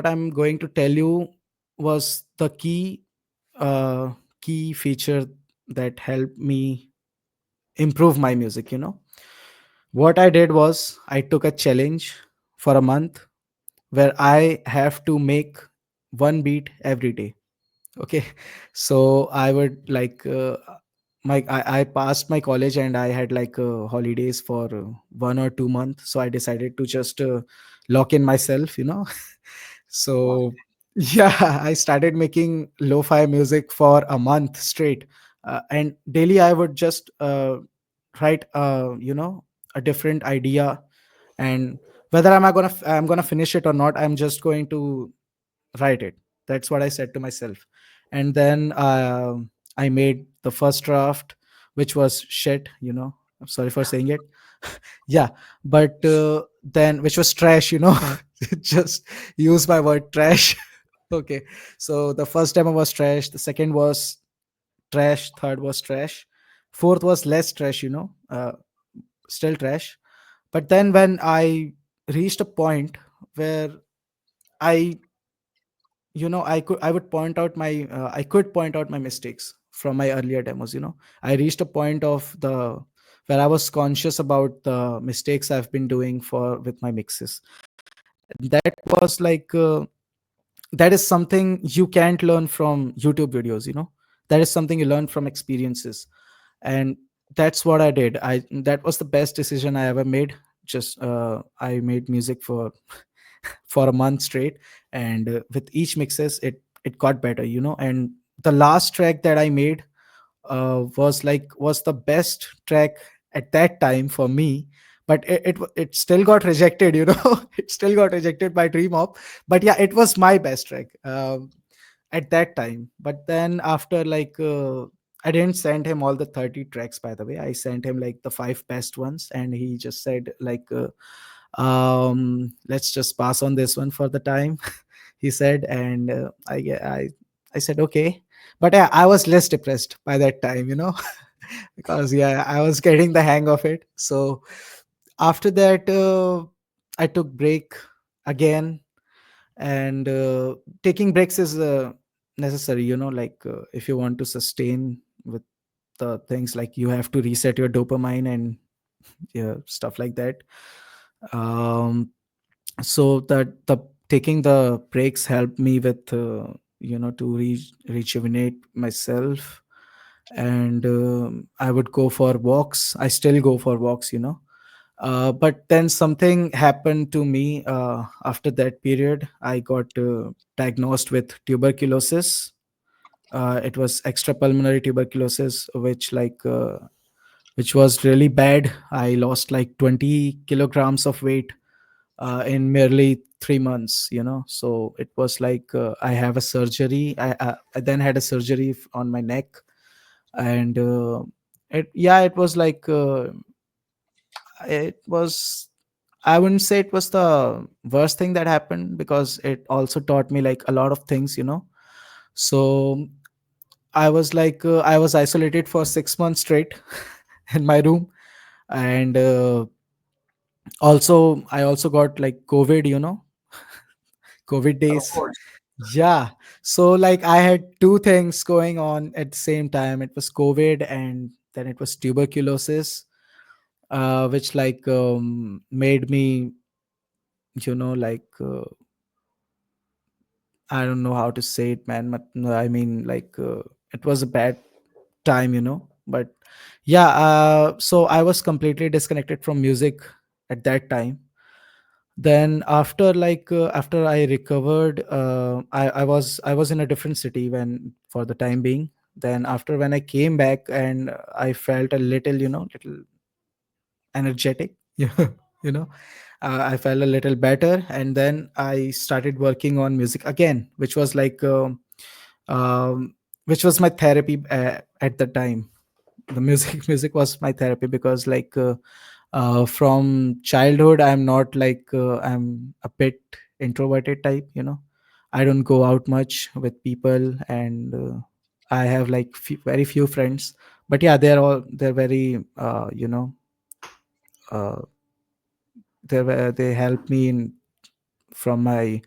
I'm going to tell you was the key feature that helped me improve my music. What I did was I took a challenge for a month where I have to make one beat every day. Okay. So I would like I passed my college, and I had like holidays for 1 or 2 months, so I decided to just lock in myself. So yeah, I started making lo-fi music for a month straight, and daily I would just write a different idea. And whether I'm gonna finish it or not, I'm just going to write it. That's what I said to myself. And then I made the first draft, which was shit. I'm sorry for saying it. Yeah, but then, which was trash. Just use my word, trash. Okay, so the first demo was trash, the second was trash, third was trash, fourth was less trash, still trash. But then when I reached a point where I I would point out my I could point out my mistakes from my earlier demos. I reached a point of the where I was conscious about the mistakes I've been doing for with my mixes. That was like that is something you can't learn from YouTube videos. That is something you learn from experiences. And that's what I did. I That was the best decision I ever made. Just I made music for a month straight, and with each mixes it got better, and the last track that I made was the best track at that time for me. But it still got rejected, it still got rejected by Dreamhop. But yeah, it was my best track at that time. But then after, like, I didn't send him all the 30 tracks, by the way. I sent him like the five best ones, and he just said, like, let's just pass on this one for the time. He said. And I said okay. But yeah, I was less depressed by that time, because yeah, I was getting the hang of it. So after that, I took break again. And taking breaks is necessary, like, if you want to sustain with the things, like, you have to reset your dopamine and yeah, stuff like that. um so that the taking the breaks helped me with, to rejuvenate myself. And I would go for walks. I still go for walks, but then something happened to me. After that period, I got diagnosed with tuberculosis. It was extrapulmonary tuberculosis, which was really bad. I lost like 20 kilograms of weight in merely 3 months. So it was like, I have a surgery. I then had a surgery on my neck. And it was like, it was I wouldn't say it was the worst thing that happened, because it also taught me like a lot of things. So I was isolated for 6 months straight in my room. And I also got like COVID. COVID Of days. course. Yeah. So like I had two things going on at the same time. It was COVID, and then it was tuberculosis, which like made me, like, I don't know how to say it, man. But no, I mean, like, it was a bad time. But yeah, so I was completely disconnected from music at that time. Then after I recovered, I was in a different city when for the time being. Then after, when I came back, and I felt a little, little energetic. Yeah. you know I felt a little better, and then I started working on music again, which was like, um, which was my therapy at the time. The music music was my therapy, because like, from childhood, I'm not like, I'm a bit introverted type. I don't go out much with people. And I have like very few friends. But yeah, they're very, uh, they help me in from my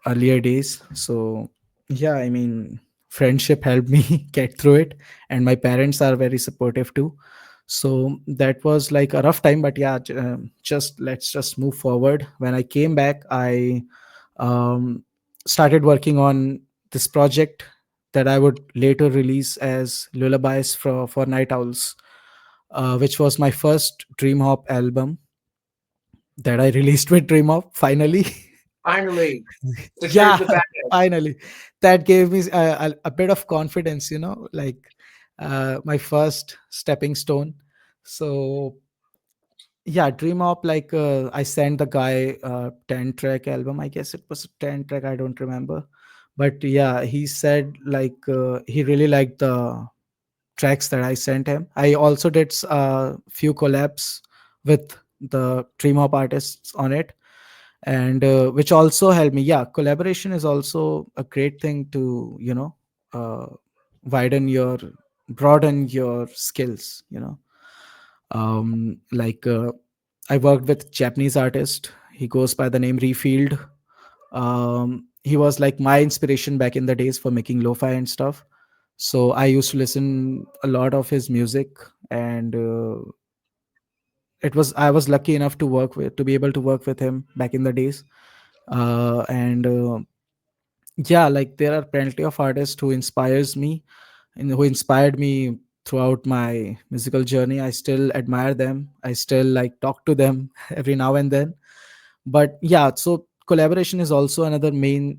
earlier days. So yeah, I mean, friendship helped me get through it. And my parents are very supportive too. So that was like a rough time. But yeah, just let's just move forward. When I came back, I um, started working on this project that I would later release as Lullabies for Night Owls, which was my first Dreamhop album that I released with Dreamhop finally. Finally secured Yeah, the bag. finally. That gave me a bit of confidence, like, my first stepping stone. So yeah, Dreamhop, like, I sent the guy 10 track album. I guess it was a 10 track, I don't remember. But yeah, he said like, he really liked the tracks that I sent him. I also did a few collabs with the Dreamhop artists on it, and which also helped me. Yeah, collaboration is also a great thing to, uh, widen your broaden your skills. Like, I worked with Japanese artist. He goes by the name Refield. He was like my inspiration back in the days for making lo-fi and stuff. So I used to listen a lot of his music. And I was lucky enough to be able to work with him back in the days. And yeah, like, there are plenty of artists who inspires me. and who inspired me throughout my musical journey. I still admire them. I still like talk to them every now and then. But yeah, so collaboration is also another main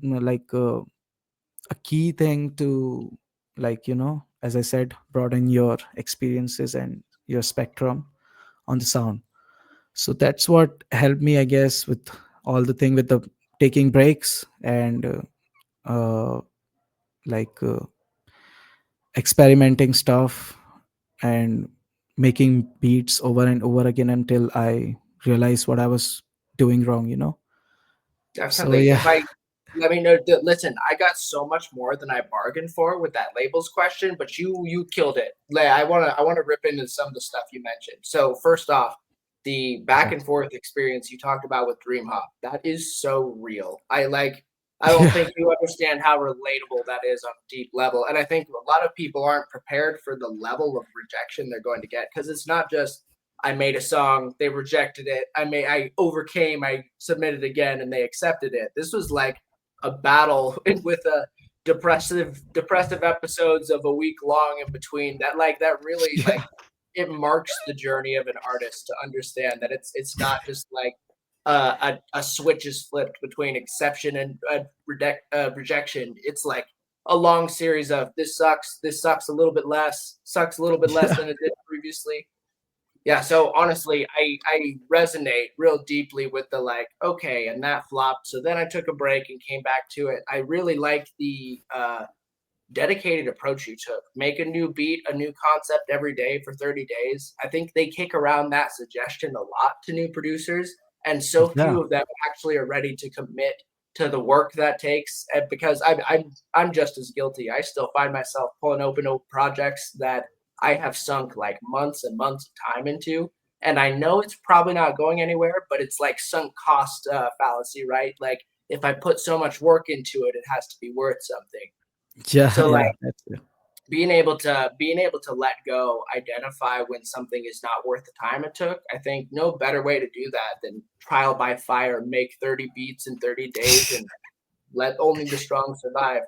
a key thing to, as I said, broaden your experiences and your spectrum on the sound. So that's what helped me, I guess, with all the thing with the taking breaks and uh, like experimenting stuff and making beats over and over again until I realized what I was doing wrong. So Definitely. yeah. If I let me know, listen, I got so much more than I bargained for with that labels question, but you killed it. I wanna rip into some of the stuff you mentioned. So first off, the back and forth experience you talked about with Dreamhop, that is so real. I don't Yeah. think you understand how relatable that is on a deep level. And I think a lot of people aren't prepared for the level of rejection they're going to get because it's not just I made a song, they rejected it. I overcame, I submitted again, and they accepted it. This was like a battle with a depressive episodes of a week long in between. That really Yeah. it marks the journey of an artist to understand that it's not just like a switch is flipped between exception and rejection. It's like a long series of this sucks a little bit less, sucks a little bit less Yeah. than it did previously. Yeah, so honestly, I resonate real deeply with the like, okay, and that flopped. So then I took a break and came back to it. I really like the dedicated approach you took. Make a new beat, a new concept every day for 30 days. I think they kick around that suggestion a lot to new producers, and so Yeah. few of them actually are ready to commit to the work that takes. Because I'm just as guilty. I still find myself pulling open old projects that I have sunk like months and months of time into. And I know it's probably not going anywhere, but it's like sunk cost fallacy, right? Like if I put so much work into it, it has to be worth something. Yeah. So Yeah. like That's it. being able to let go, identify when something is not worth the time it took. I think no better way to do that than trial by fire, make 30 beats in 30 days and let only the strong survive.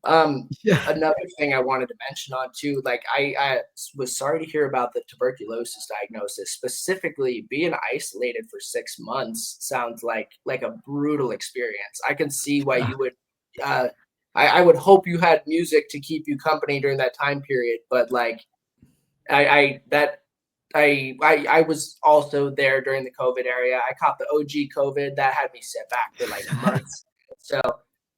Um, Yeah. Another thing I wanted to mention on too, like I was sorry to hear about the tuberculosis diagnosis. Specifically, being isolated for 6 months sounds like a brutal experience. I can see why Yeah. you would. Uh, I would hope you had music to keep you company during that time period, but like I that I was also there during the COVID area. I caught the OG COVID that had me set back for like months. So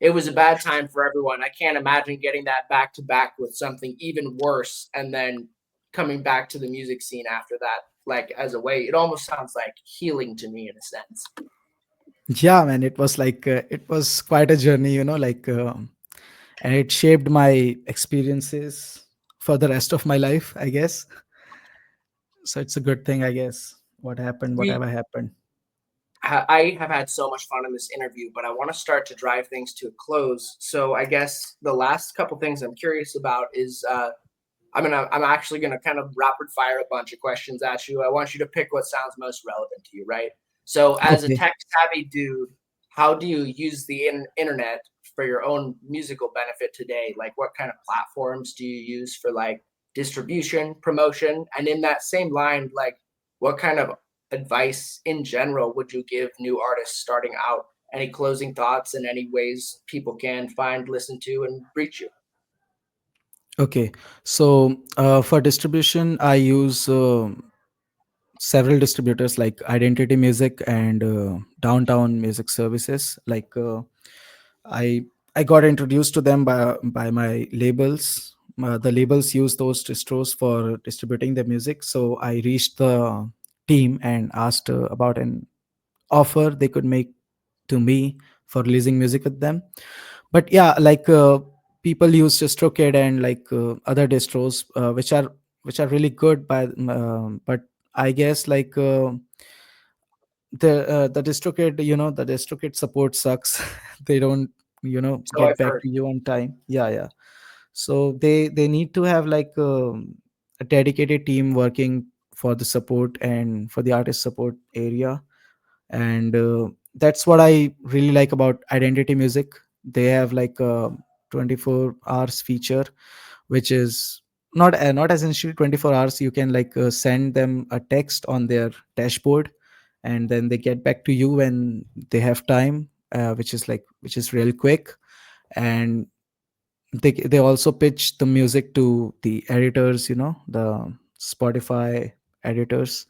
it was a bad time for everyone. I can't imagine getting that back to back with something even worse and then coming back to the music scene after that, like as a way. It almost sounds like healing to me in a sense. Yeah, man, it was quite a journey, and it shaped my experiences for the rest of my life, I guess. So it's a good thing, I guess, what happened, We whatever happened. I have had so much fun in this interview, but I want to start to drive things to a close. So I guess the last couple things I'm curious about is I'm actually gonna kind of rapid fire a bunch of questions at you. I want you to pick what sounds most relevant to you, right? So as a Okay. tech savvy dude, how do you use the internet for your own musical benefit today? Like what kind of platforms do you use for like distribution, promotion? And in that same line, like what kind of advice in general would you give new artists starting out? Any closing thoughts and any ways people can find, listen to, and reach you? Okay. So for distribution, I use several distributors like Identity Music and Downtown Music Services. I got introduced to them by my labels. The labels use those distros for distributing the music. So I reached the team and asked about an offer they could make to me for releasing music with them. But yeah, people use DistroKid and other distros, which are really good. But I guess the DistroKid, the DistroKid support sucks. They don't So get I've back heard. to you on time. Yeah, yeah. So they need to have a dedicated team working for the support and for the artist support area. And that's what I really like about Identity Music. They have like a 24 hours feature which is not essentially 24 hours. You can like send them a text on their dashboard, and then they get back to you when they have time, which is real quick. And they also pitch the music to the editors, the Spotify editors,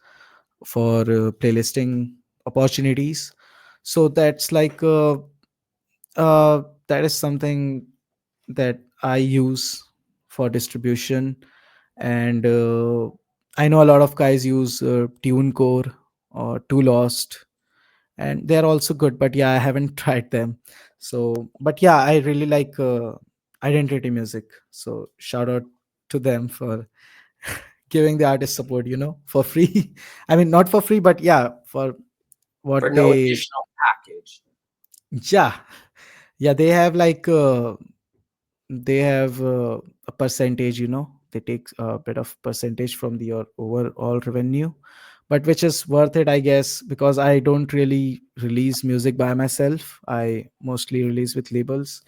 for playlisting opportunities. So that's like that is something that I use for distribution. And I know a lot of guys use TuneCore or Too Lost, and they're also good. But yeah, I haven't tried them. So, but yeah, I really like Identity Music. So shout out to them for giving the artist support, for free. I mean, not for free, but yeah, for For what no they, additional package. yeah, yeah, they have a percentage, they take a bit of percentage from the your overall revenue, but which is worth it, I guess, because I don't really release music by myself. I mostly release with labels,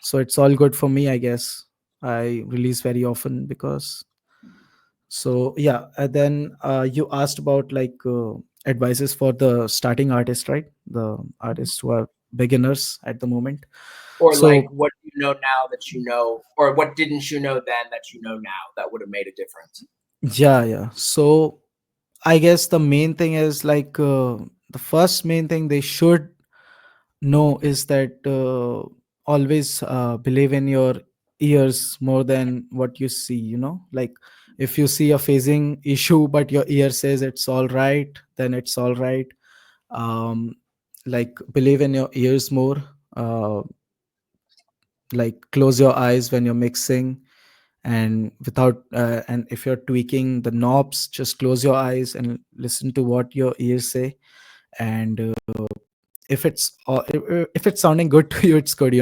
so it's all good for me, I guess. I release very often because, so yeah. And then you asked about like advices for the starting artist, right? The artists who are beginners at the moment. Or like, So what do you know now that you know, or what didn't you know then that you know now that would have made a difference? yeah. So I guess the main thing is like the first main thing they should know is that always believe in your ears more than what you see. Like if you see a phasing issue but your ear says it's all right, then it's all right. Um, like believe in your ears more. Like close your eyes when you're mixing, and and if you're tweaking the knobs, just close your eyes and listen to what your ears say. And if it's sounding good to you, it's good.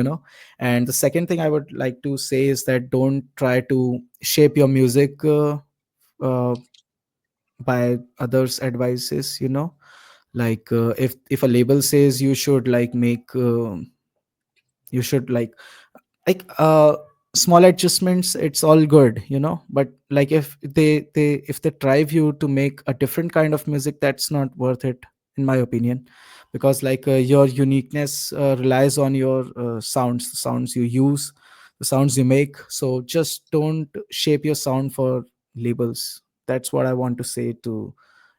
And the second thing I would like to say is that don't try to shape your music uh, by others advices. Like if a label says you should like make you should like small adjustments, it's all good. But like if they drive you to make a different kind of music, that's not worth it, in my opinion. Because like your uniqueness relies on your sounds, the sounds you use, the sounds you make. So just don't shape your sound for labels. That's what I want to say to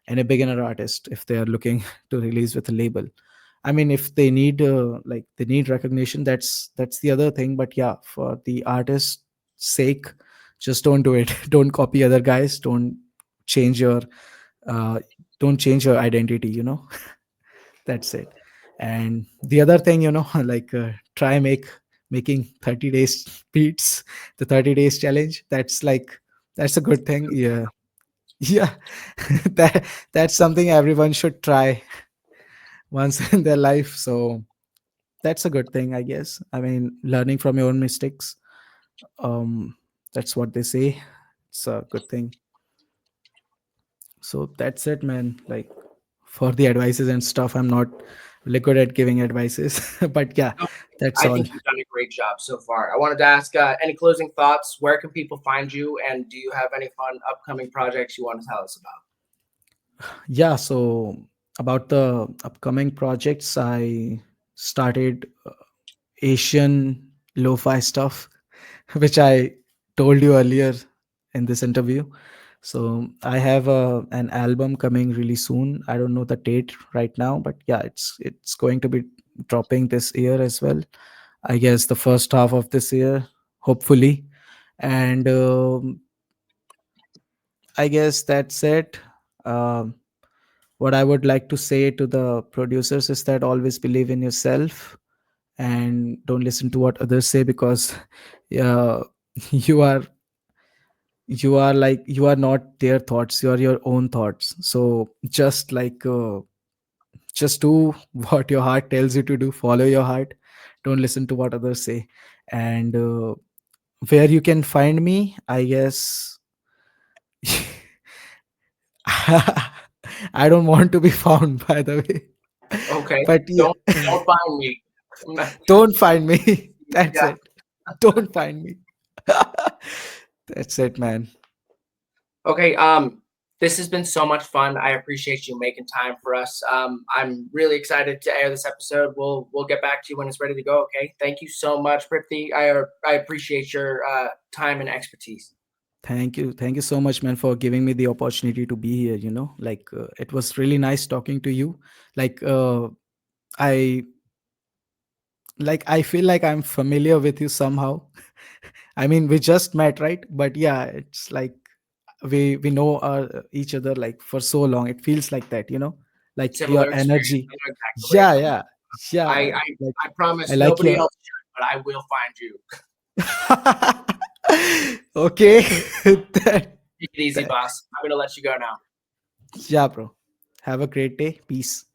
any beginner artist if they are looking to release with a label. I mean, if they need like they need recognition, that's the other thing. But yeah, for the artist's sake, just don't do it. Don't copy other guys. Change your uh, don't change your identity. That's it. And the other thing, like try making 30 days beats, the 30 days challenge. That's a good thing. Yeah, yeah. that that's something everyone should try once in their life. So that's a good thing, I guess. I mean, learning from your own mistakes, um that's what they say. It's a good thing. So that's it, man. Like for the advices and stuff, I'm not really good at giving advices. But yeah, No, that's I all. think you've done a great job so far. I wanted to ask any closing thoughts. Where can people find you? And do you have any fun upcoming projects you want to tell us about? Yeah, so about the upcoming projects, I started Asian lo-fi stuff, which I told you earlier in this interview. So I have an album coming really soon. I don't know the date right now, but yeah, it's going to be dropping this year as well. I guess the first half of this year, hopefully. And I guess that's it. Um, what I would like to say to the producers is that always believe in yourself and don't listen to what others say, because uh, you are you are not their thoughts, you are your own thoughts. So just do what your heart tells you to do, follow your heart, don't listen to what others say. And where you can find me, I guess. I don't want to be found, by the way. Okay. But yeah, Don't find me. don't find me. That's Yeah. it. Don't find me. That's it, man. Okay, this has been so much fun. I appreciate you making time for us. I'm really excited to air this episode. We'll get back to you when it's ready to go. Okay, thank you so much, Prithvi. I appreciate your time and expertise. Thank you so much, man, for giving me the opportunity to be here. Like it was really nice talking to you. Like I I feel like I'm familiar with you somehow. I mean, we just met, right? But yeah, it's like we know each other like for so long. It feels like that, like your Similar experience. energy. I know exactly where you're Yeah, coming yeah, from. yeah, I man. I, Like I I promise like nobody your. else should, but I will find you. Okay. that, Take it easy, that, boss. I'm gonna let you go now. yeah, bro. Have a great day. Peace.